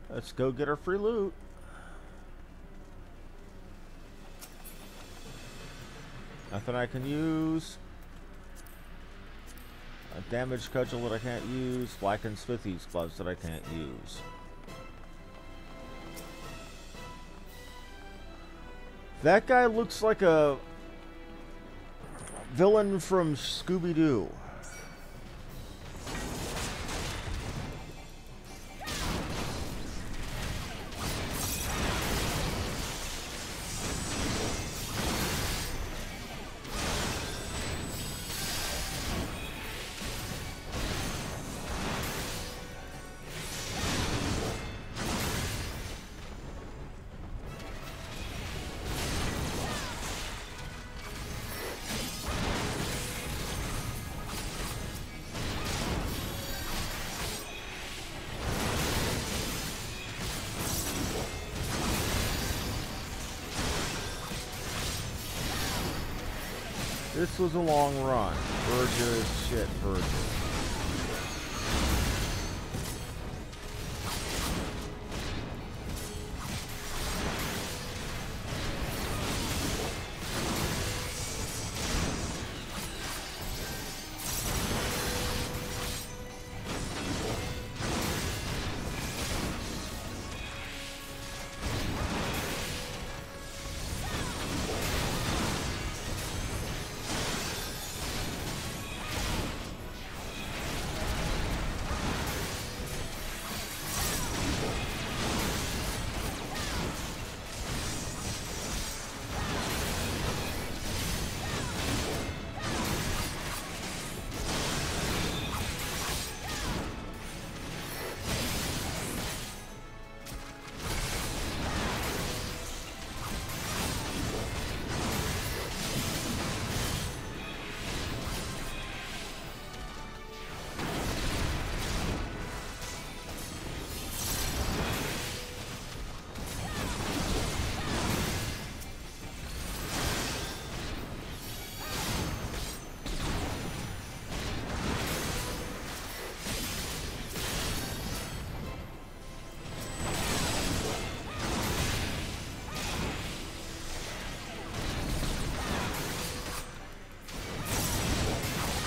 Let's go get our free loot. Nothing I can use. A damaged cudgel that I can't use. Blackened smithy's gloves that I can't use. That guy looks like a villain from Scooby-Doo. This was a long run. Verges, shit, Verges.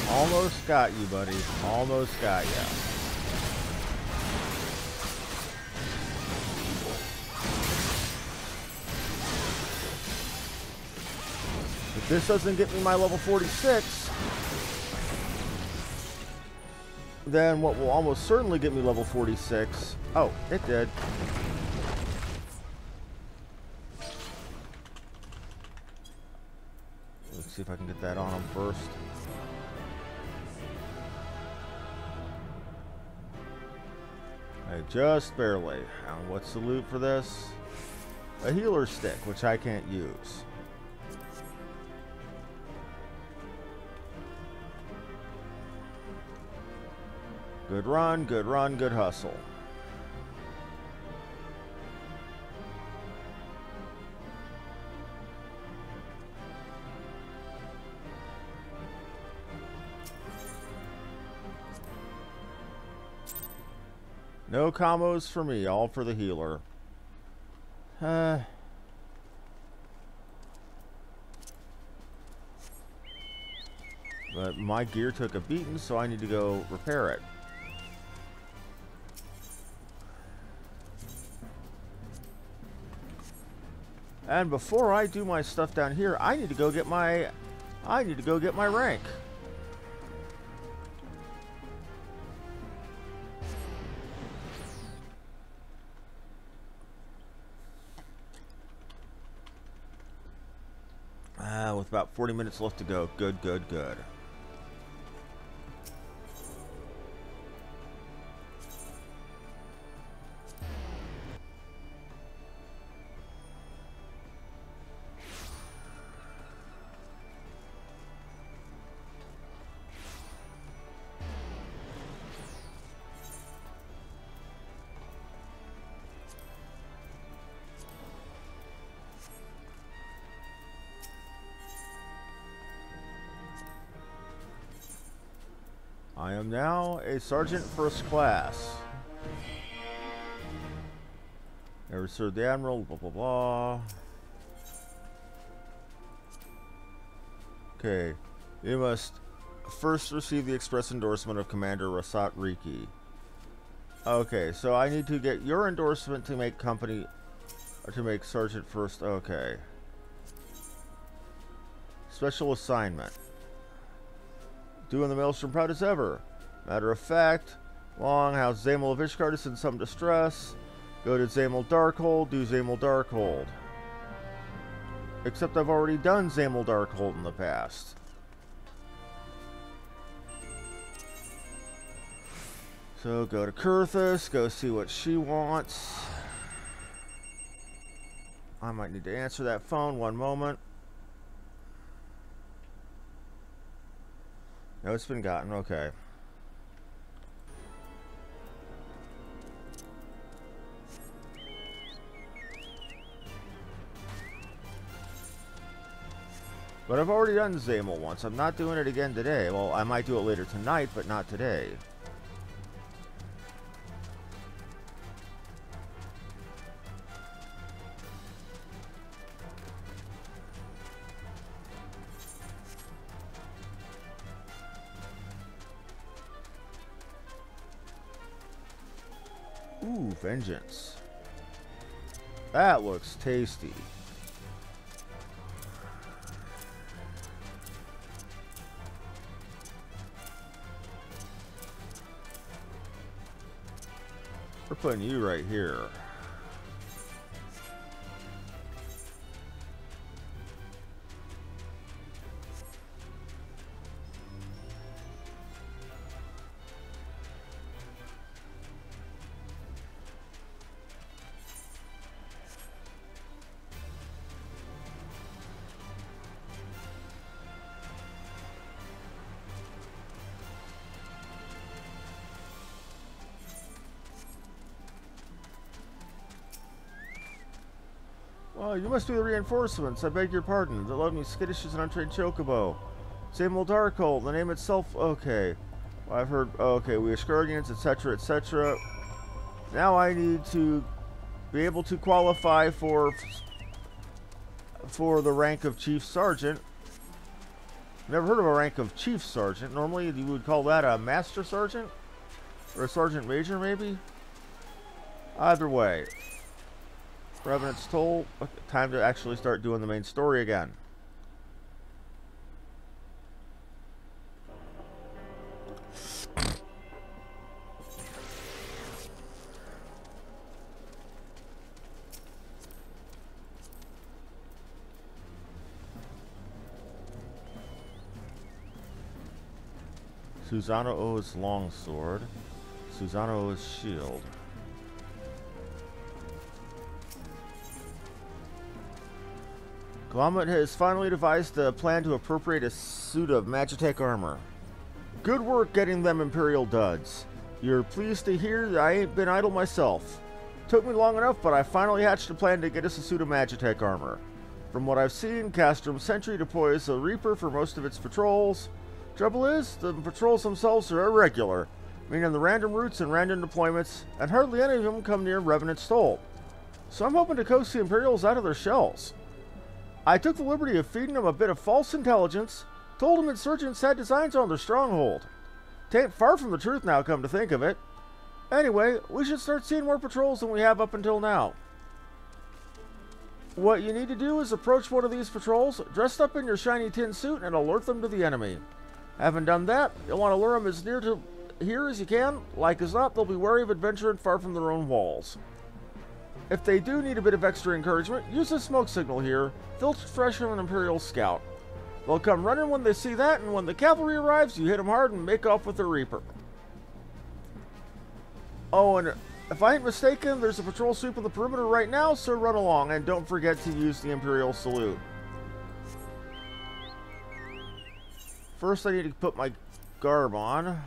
Almost got you, buddy. Almost got you. If this doesn't get me my level 46, then what will almost certainly get me level 46... Oh, it did. Let's see if I can get that on him first. Just barely. And what's the loot for this? A healer stick, which I can't use. Good run, good hustle. No combos for me, all for the healer. But my gear took a beating, so I need to go repair it. And before I do my stuff down here, I need to go get my rank. with about 40 minutes left to go. Good, good, good. I am now a sergeant first class. Never served the admiral, blah blah blah. Okay, you must first receive the express endorsement of Commander Rasat Riki. Okay, so I need to get your endorsement to make company, or to make sergeant first. Okay. Special assignment. Doing the Maelstrom proud as ever. Matter of fact, Longhouse Zamel of Ishgard is in some distress. Go to Zamel Darkhold, do Zamel Darkhold. Except I've already done Zamel Darkhold in the past. So go to Kurthus, go see what she wants. I might need to answer that phone, one moment. No, it's been gotten, okay. But I've already done Zamel once. I'm not doing it again today. Well, I might do it later tonight, but not today. Ooh, vengeance. That looks tasty. We're putting you right here. Well, you must be the reinforcements. I beg your pardon. That led me skittish as an untrained chocobo. Zamel Darkhold, the name itself. Okay. Well, I've heard. Okay, we are Guardians, etc., etc. Now I need to be able to qualify for the rank of Chief Sergeant. Never heard of a rank of Chief Sergeant. Normally, you would call that a Master Sergeant or a Sergeant Major, maybe. Either way. Revenant's Toll. Time to actually start doing the main story again. Susano owes longsword. Susano owes shield. Glommet has finally devised a plan to appropriate a suit of Magitech armor. Good work getting them Imperial duds. You're pleased to hear that I ain't been idle myself. Took me long enough, but I finally hatched a plan to get us a suit of Magitech armor. From what I've seen, Castrum Sentry deploys a Reaper for most of its patrols. Trouble is, the patrols themselves are irregular, meaning the random routes and random deployments, and hardly any of them come near Revenant's Toll. So I'm hoping to coax the Imperials out of their shells. I took the liberty of feeding them a bit of false intelligence, told them insurgents had designs on their stronghold. Tain't far from the truth now, come to think of it. Anyway, we should start seeing more patrols than we have up until now. What you need to do is approach one of these patrols, dressed up in your shiny tin suit, and alert them to the enemy. Having done that, you'll want to lure them as near to here as you can. Like as not, they'll be wary of adventure and far from their own walls. If they do need a bit of extra encouragement, use the smoke signal here, filched fresh from an Imperial scout. They'll come running when they see that, and when the cavalry arrives, you hit them hard and make off with the Reaper. Oh, and if I ain't mistaken, there's a patrol sweep of the perimeter right now, so run along, and don't forget to use the Imperial Salute. First, I need to put my garb on.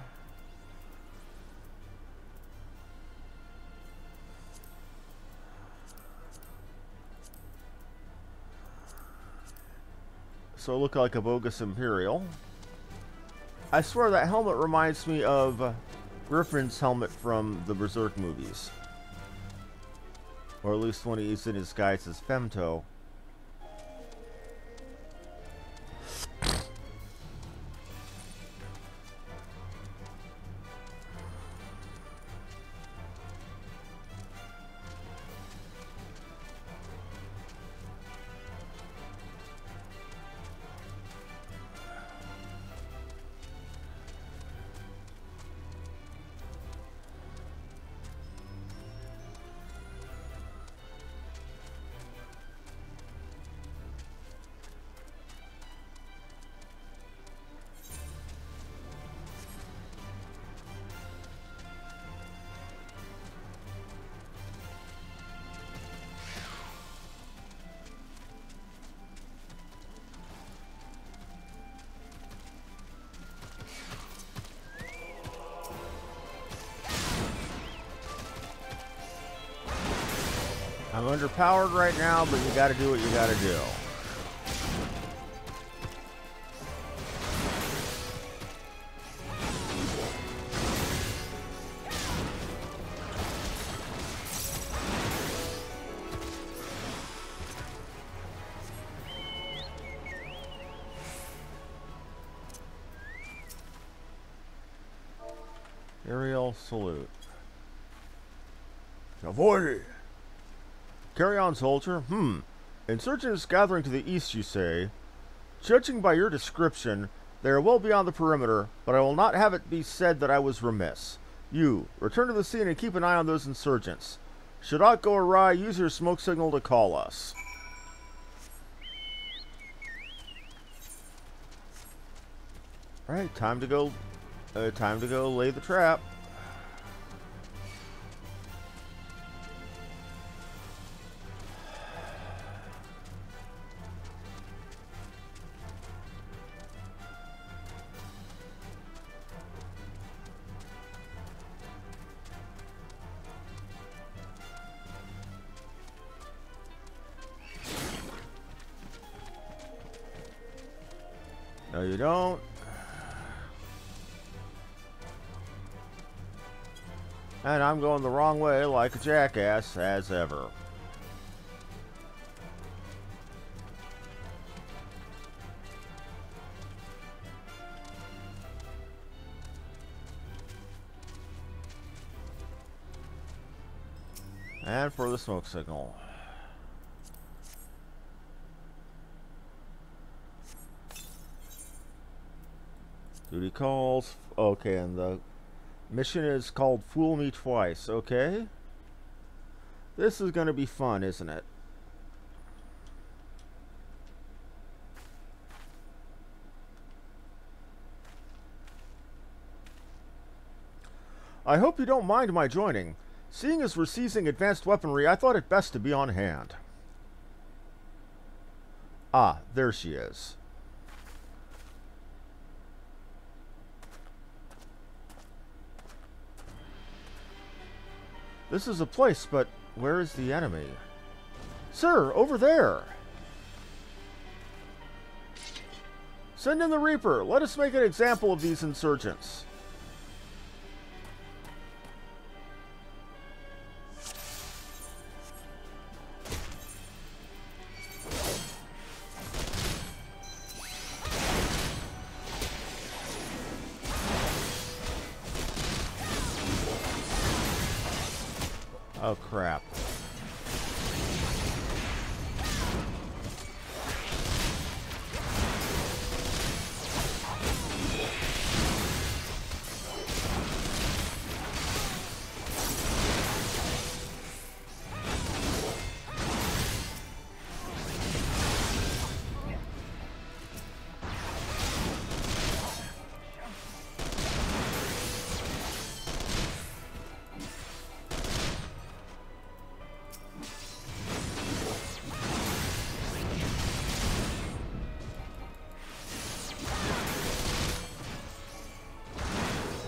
So I look like a bogus Imperial. I swear that helmet reminds me of Griffin's helmet from the Berserk movies. Or at least when he's in his guise as Femto. I'm underpowered right now, but you gotta do what you gotta do. Aerial salute. Avoid it! Carry on, soldier. Insurgents gathering to the east, you say? Judging by your description, they are well beyond the perimeter, but I will not have it be said that I was remiss. You, return to the scene and keep an eye on those insurgents. Should aught go awry, use your smoke signal to call us. Alright, time to go lay the trap. No, you don't. And I'm going the wrong way like a jackass, as ever. And for the smoke signal. Duty calls. Okay, and the mission is called Fool Me Twice. Okay. This is going to be fun, isn't it? I hope you don't mind my joining. Seeing as we're seizing advanced weaponry, I thought it best to be on hand. Ah, there she is. This is a place, but where is the enemy? Sir, over there! Send in the Reaper. Let us make an example of these insurgents. Oh, crap.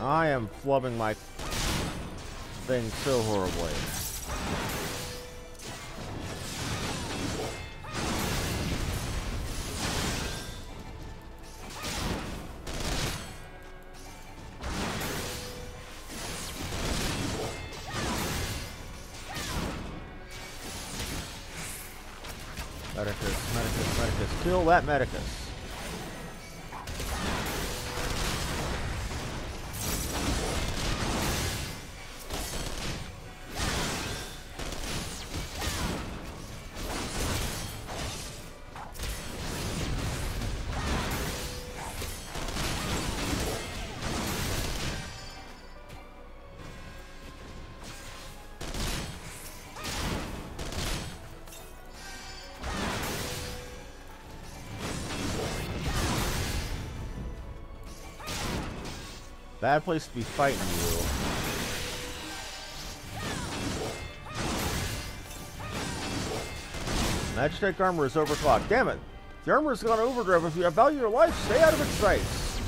I am flubbing my thing so horribly. Medicus, Medicus, Medicus. Kill that Medicus. Bad place to be fighting you. Magitech armor is overclocked. Damn it! The armor has gone overdrive. If you value your life, stay out of its sights.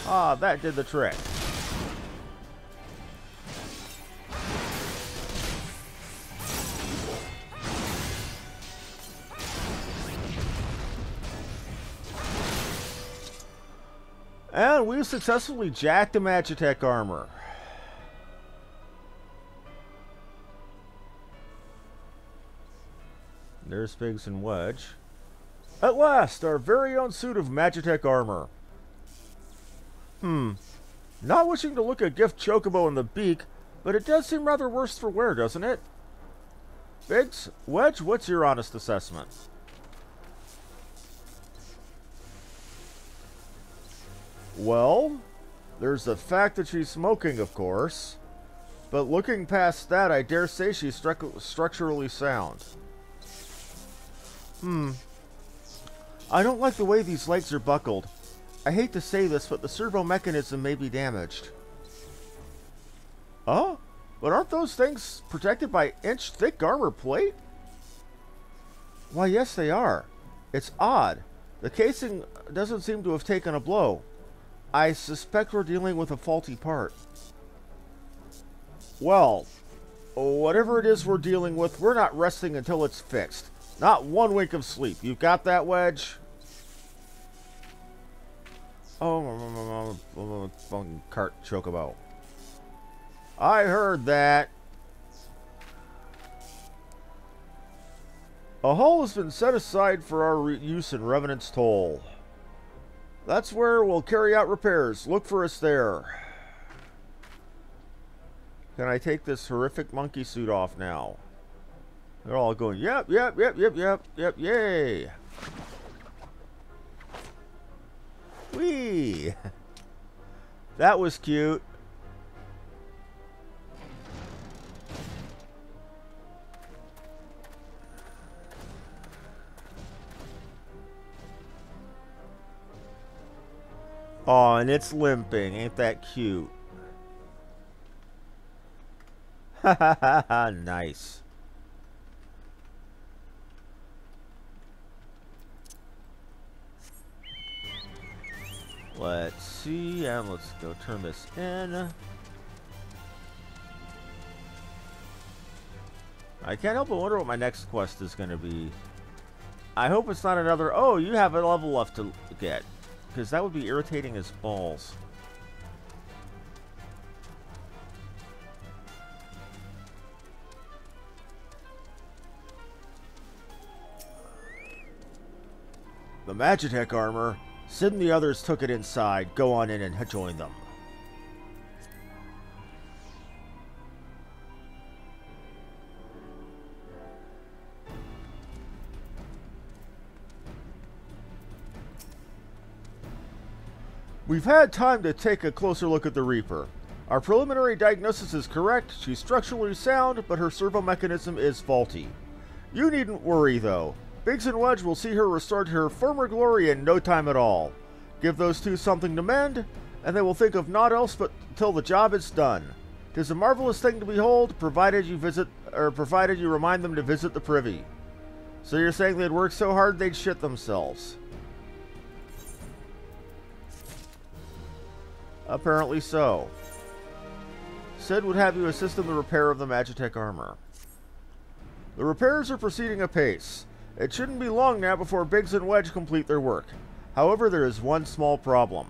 Ah, that did the trick. And we've successfully jacked the Magitech armor. There's Biggs and Wedge. At last, our very own suit of Magitech armor. Not wishing to look a gift chocobo in the beak, but it does seem rather worse for wear, doesn't it? Biggs, Wedge, what's your honest assessment? Well, there's the fact that she's smoking, of course. But looking past that, I dare say she's structurally sound. I don't like the way these legs are buckled. I hate to say this, but the servo mechanism may be damaged. Oh? But aren't those things protected by inch-thick armor plate? Why, yes, they are. It's odd. The casing doesn't seem to have taken a blow. I suspect we're dealing with a faulty part. Well, whatever it is we're dealing with, we're not resting until it's fixed. Not one wink of sleep. You got that, Wedge? Oh, fucking cart chocobo. I heard that. A hole has been set aside for our use in Revenant's Toll. That's where we'll carry out repairs. Look for us there. Can I take this horrific monkey suit off now? They're all going, yep, yep, yep, yep, yep, yep, yay. Whee! That was cute. Oh, and it's limping. Ain't that cute? Ha ha ha ha, nice. Let's see, and let's go turn this in. I can't help but wonder what my next quest is going to be. I hope it's not another, oh, you have a level left to get. Because that would be irritating as balls. The Magitech armor. Sid and the others took it inside. Go on in and join them. We've had time to take a closer look at the Reaper. Our preliminary diagnosis is correct. She's structurally sound, but her servo mechanism is faulty. You needn't worry, though. Biggs and Wedge will see her restored to her former glory in no time at all. Give those two something to mend, and they will think of naught else but till the job is done. 'Tis a marvelous thing to behold, provided you remind them to visit the privy. So you're saying they'd work so hard they'd shit themselves? Apparently so. Sid would have you assist in the repair of the Magitech armor. The repairs are proceeding apace. It shouldn't be long now before Biggs and Wedge complete their work. However, there is one small problem.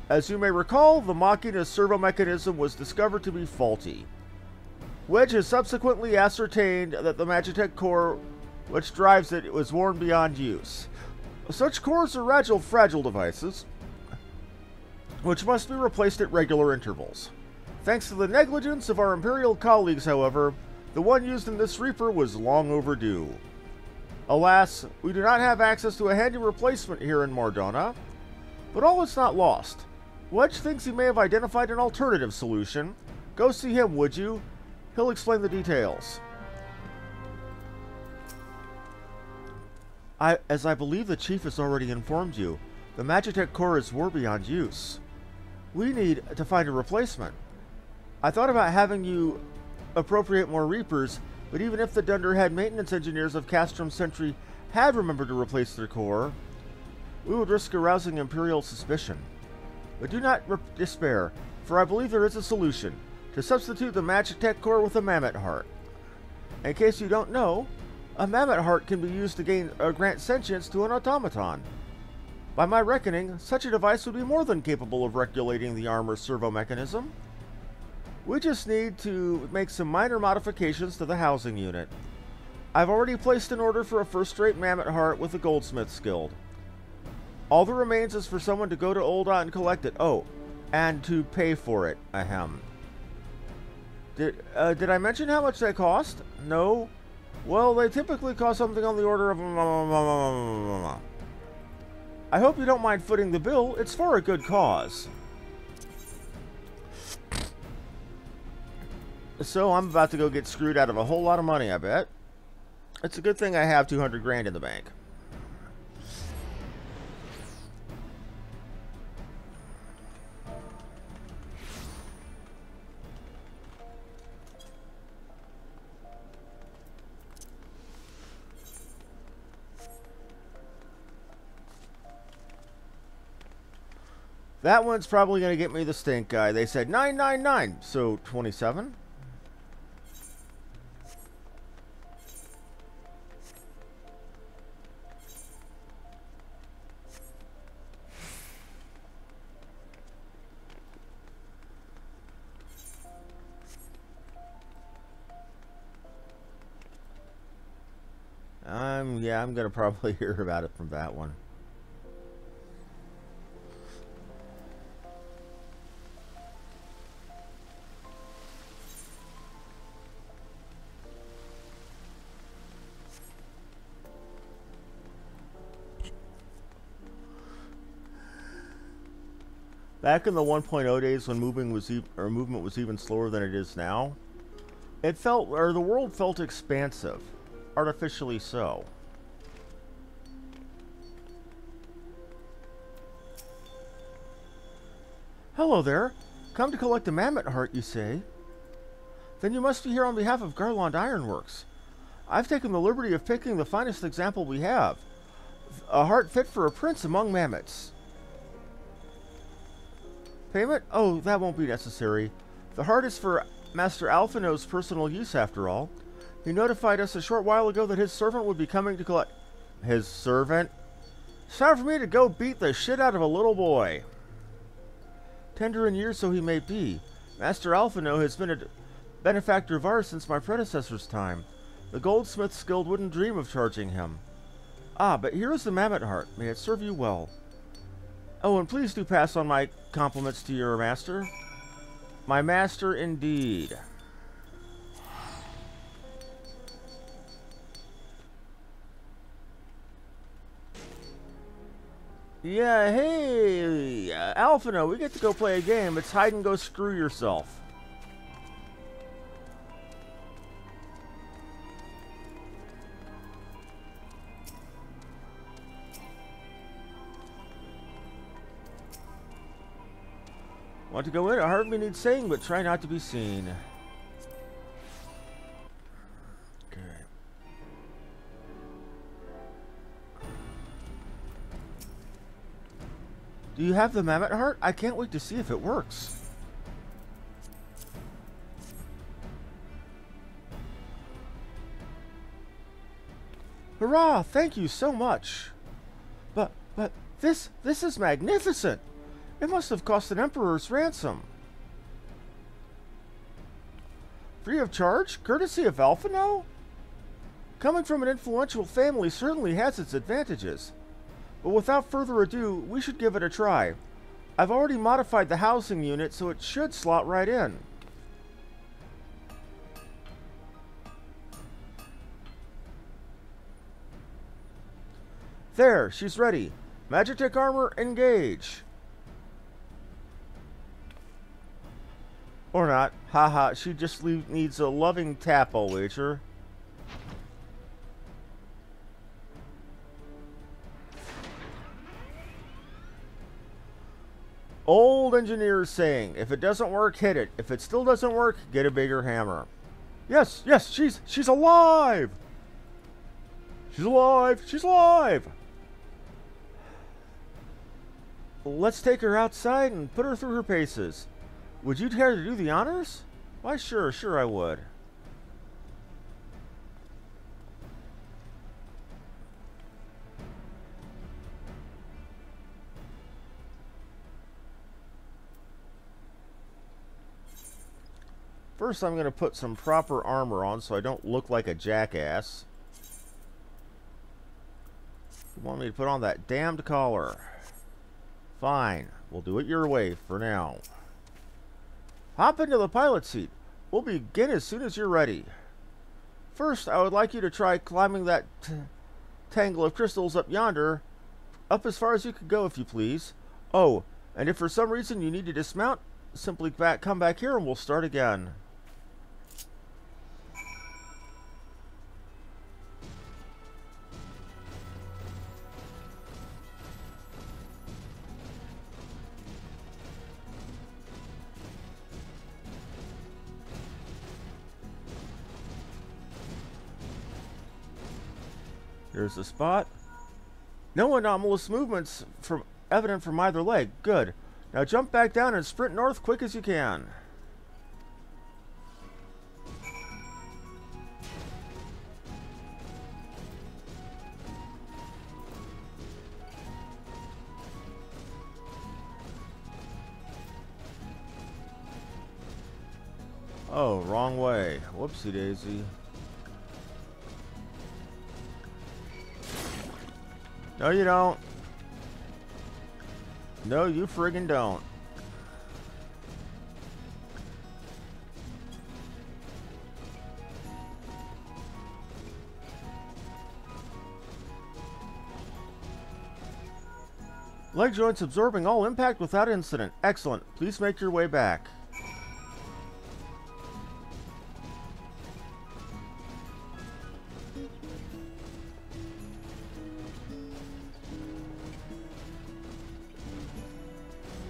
As you may recall, the Machina's servo mechanism was discovered to be faulty. Wedge has subsequently ascertained that the Magitech core which drives it was worn beyond use. Such cores are fragile devices, which must be replaced at regular intervals. Thanks to the negligence of our Imperial colleagues, however, the one used in this Reaper was long overdue. Alas, we do not have access to a handy replacement here in Mordona, but all is not lost. Wedge thinks he may have identified an alternative solution. Go see him, would you? He'll explain the details. As I believe the Chief has already informed you, the Magitech core is war beyond use. We need to find a replacement. I thought about having you appropriate more Reapers, but even if the Dunderhead maintenance engineers of Castrum Sentry had remembered to replace their core, we would risk arousing Imperial suspicion. But do not despair, for I believe there is a solution: to substitute the Magitech core with a Mammoth Heart. In case you don't know, a Mammoth Heart can be used to grant sentience to an automaton. By my reckoning, such a device would be more than capable of regulating the armor's servo mechanism. We just need to make some minor modifications to the housing unit. I've already placed an order for a first-rate Mammoth Heart with the Goldsmith's Guild. All that remains is for someone to go to Olda and collect it. Oh, and to pay for it. Ahem. Did I mention how much they cost? No? Well, they typically cost something on the order of... I hope you don't mind footing the bill. It's for a good cause. So I'm about to go get screwed out of a whole lot of money, I bet. It's a good thing I have 200 grand in the bank. That one's probably going to get me the stink eye. They said 999, so 27. Yeah, I'm going to probably hear about it from that one. Back in the 1.0 days when movement was even slower than it is now, the world felt expansive, artificially so. Hello there. Come to collect a Mammoth Heart, you say? Then you must be here on behalf of Garland Ironworks. I've taken the liberty of picking the finest example we have. A heart fit for a prince among mammoths. Payment? Oh, that won't be necessary. The heart is for Master Alphino's personal use, after all. He notified us a short while ago that his servant would be coming to collect... His servant? It's time for me to go beat the shit out of a little boy. Tender in years though he may be, Master Alphino has been a benefactor of ours since my predecessor's time. The Goldsmith's Guild wouldn't dream of charging him. Ah, but here is the Mammoth Heart. May it serve you well. Oh, and please do pass on my compliments to your master. My master, indeed. Yeah, hey, Alphino, we get to go play a game. It's hide and go screw yourself. Want to go in? It hardly needs saying, but try not to be seen. Do you have the mammoth heart? I can't wait to see if it works. Hurrah! Thank you so much. But this is magnificent. It must have cost an emperor's ransom. Free of charge? Courtesy of Alphino? Coming from an influential family certainly has its advantages. But without further ado, we should give it a try. I've already modified the housing unit, so it should slot right in. There, she's ready. Magitech armor, engage. Or not. Haha, she just needs a loving tap, I'll wager. Old engineers saying, if it doesn't work, hit it. If it still doesn't work, get a bigger hammer. Yes, she's alive! She's alive! She's alive! Let's take her outside and put her through her paces. Would you care to do the honors? Why, sure I would. First, I'm going to put some proper armor on so I don't look like a jackass. You want me to put on that damned collar? Fine. We'll do it your way for now. Hop into the pilot seat. We'll begin as soon as you're ready. First, I would like you to try climbing that tangle of crystals up yonder. Up as far as you can go, if you please. Oh, and if for some reason you need to dismount, simply come back here and we'll start again. Here's the spot. No anomalous movements evident from either leg. Good. Now jump back down and sprint north quick as you can. Oh, wrong way. Whoopsie daisy. No, you don't. No, you friggin' don't. Leg joints absorbing all impact without incident. Excellent. Please make your way back.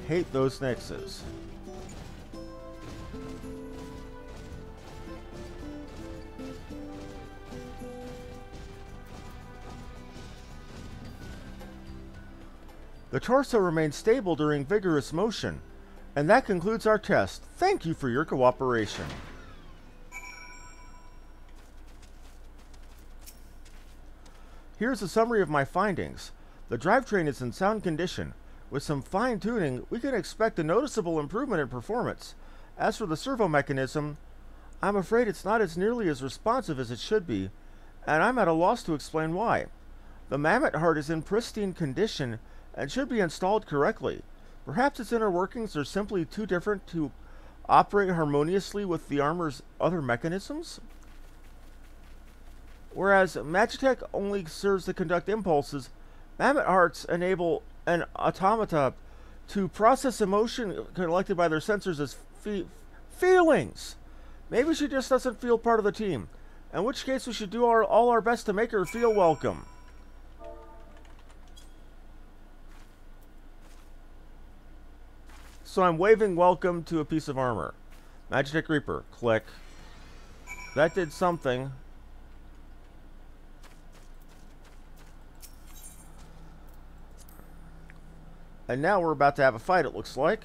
Hate those Nixes. The torso remains stable during vigorous motion. And that concludes our test. Thank you for your cooperation. Here's a summary of my findings. The drivetrain is in sound condition. With some fine-tuning, we can expect a noticeable improvement in performance. As for the servo mechanism, I'm afraid it's not nearly as responsive as it should be, and I'm at a loss to explain why. The mammoth heart is in pristine condition and should be installed correctly. Perhaps its inner workings are simply too different to operate harmoniously with the armor's other mechanisms? Whereas Magitech only serves to conduct impulses, mammoth hearts enable an automata to process emotion collected by their sensors as feelings. Maybe she just doesn't feel part of the team, in which case we should do all our best to make her feel welcome. So I'm waving welcome to a piece of armor. Magitech Reaper, click. That did something. And now we're about to have a fight, it looks like.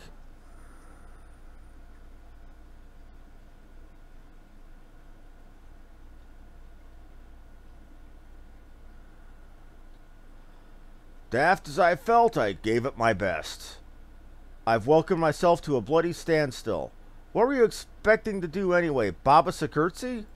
Daft as I felt, I gave it my best. I've welcomed myself to a bloody standstill. What were you expecting to do anyway? Bob us a curtsy?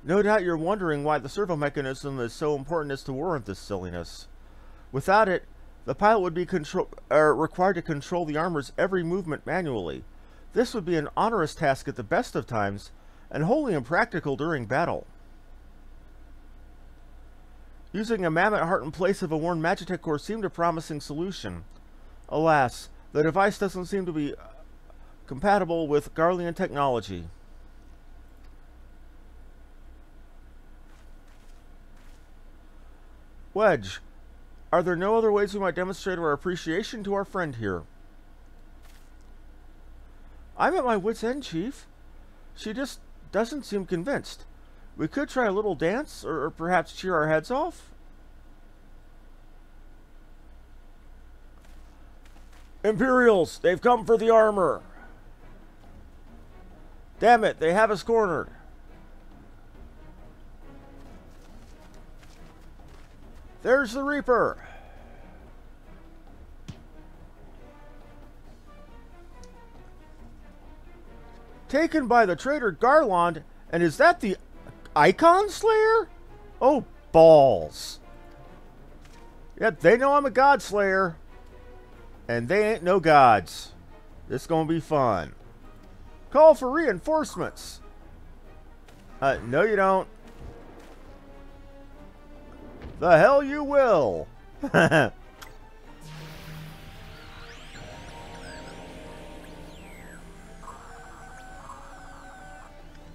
No doubt you're wondering why the servo mechanism is so important as to warrant this silliness. Without it, the pilot would be required to control the armor's every movement manually. This would be an onerous task at the best of times, and wholly impractical during battle. Using a mammoth heart in place of a worn Magitech core seemed a promising solution. Alas, the device doesn't seem to be compatible with Garlean technology. Wedge, are there no other ways we might demonstrate our appreciation to our friend here? I'm at my wit's end, Chief. She just doesn't seem convinced. We could try a little dance, or perhaps cheer our heads off? Imperials, they've come for the armor. Damn it, they have us cornered. There's the Reaper. Taken by the traitor Garland, and is that the Icon Slayer? Oh, balls. Yep, they know I'm a God Slayer. And they ain't no gods. This gonna be fun. Call for reinforcements. No you don't. The hell you will.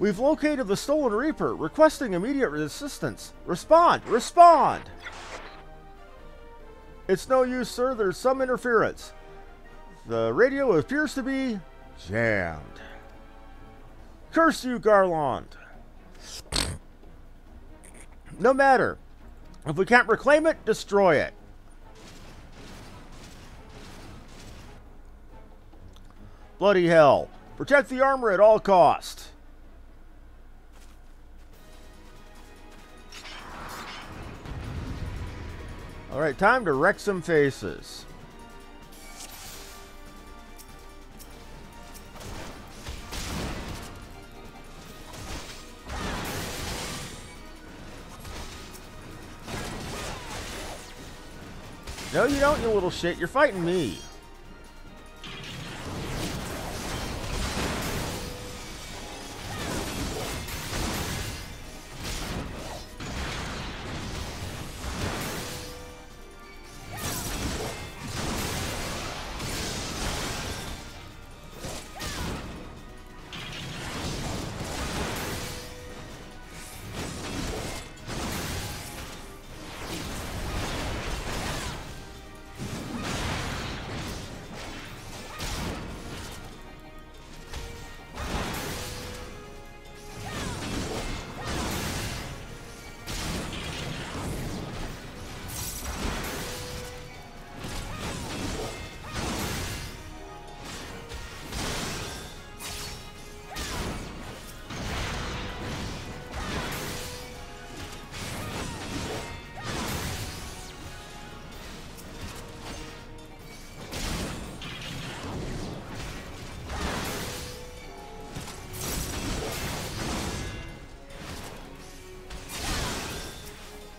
We've located the stolen Reaper, requesting immediate assistance. Respond! Respond! It's no use, sir. There's some interference. The radio appears to be jammed. Curse you, Garland! No matter. If we can't reclaim it, destroy it. Bloody hell. Protect the armor at all cost. Alright, time to wreck some faces. No, you don't, you little shit. You're fighting me.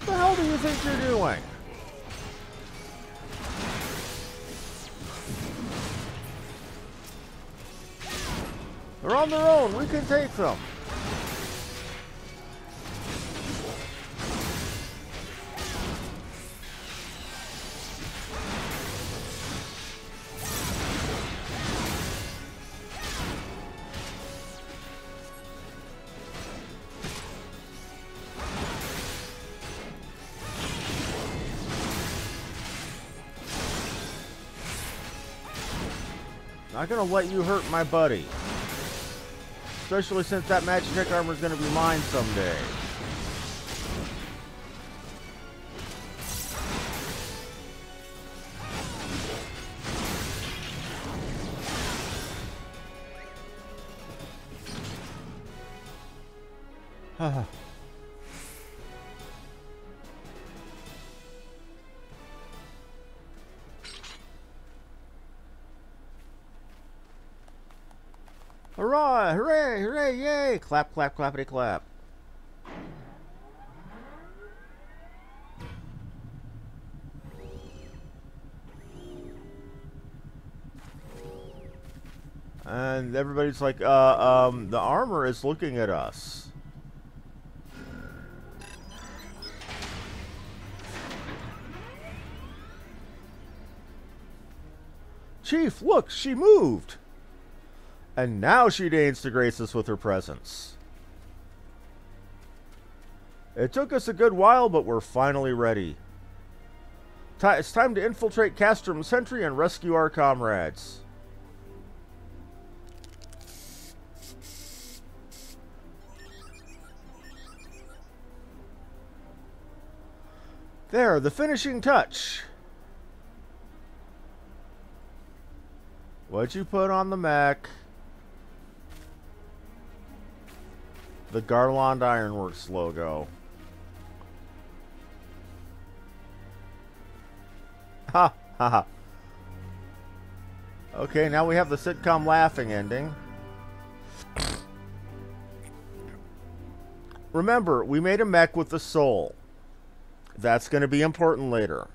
What do you think you're doing? They're on their own. We can take them. Not gonna let you hurt my buddy. Especially since that Magitech armor is going to be mine someday. Hurrah! Hooray! Hooray! Yay! Clap, clap, clappity, clap. And everybody's like, the armor is looking at us. Chief, look, she moved! And now she deigns to grace us with her presence. It took us a good while, but we're finally ready. It's time to infiltrate Castrum Sentry and rescue our comrades. There, the finishing touch. What'd you put on the mech? The Garleans Ironworks logo. Ha ha ha. Okay, now we have the sitcom laughing ending. Remember, we made a mech with the soul. That's going to be important later.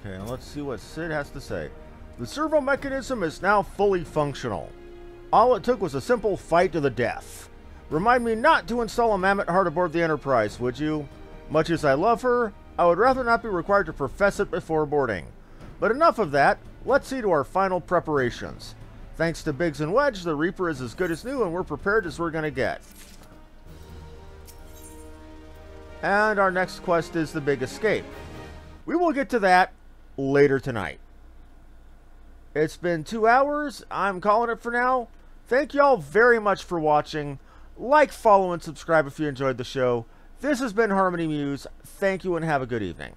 Okay, let's see what Sid has to say. The servo mechanism is now fully functional. All it took was a simple fight to the death. Remind me not to install a mammoth heart aboard the Enterprise, would you? Much as I love her, I would rather not be required to profess it before boarding. But enough of that, let's see to our final preparations. Thanks to Biggs and Wedge, the Reaper is as good as new and we're prepared as we're going to get. And our next quest is the Big Escape. We will get to that later tonight. It's been 2 hours. I'm calling it for now. Thank y'all very much for watching. Like, follow, and subscribe if you enjoyed the show. This has been Harmony Muse. Thank you and have a good evening.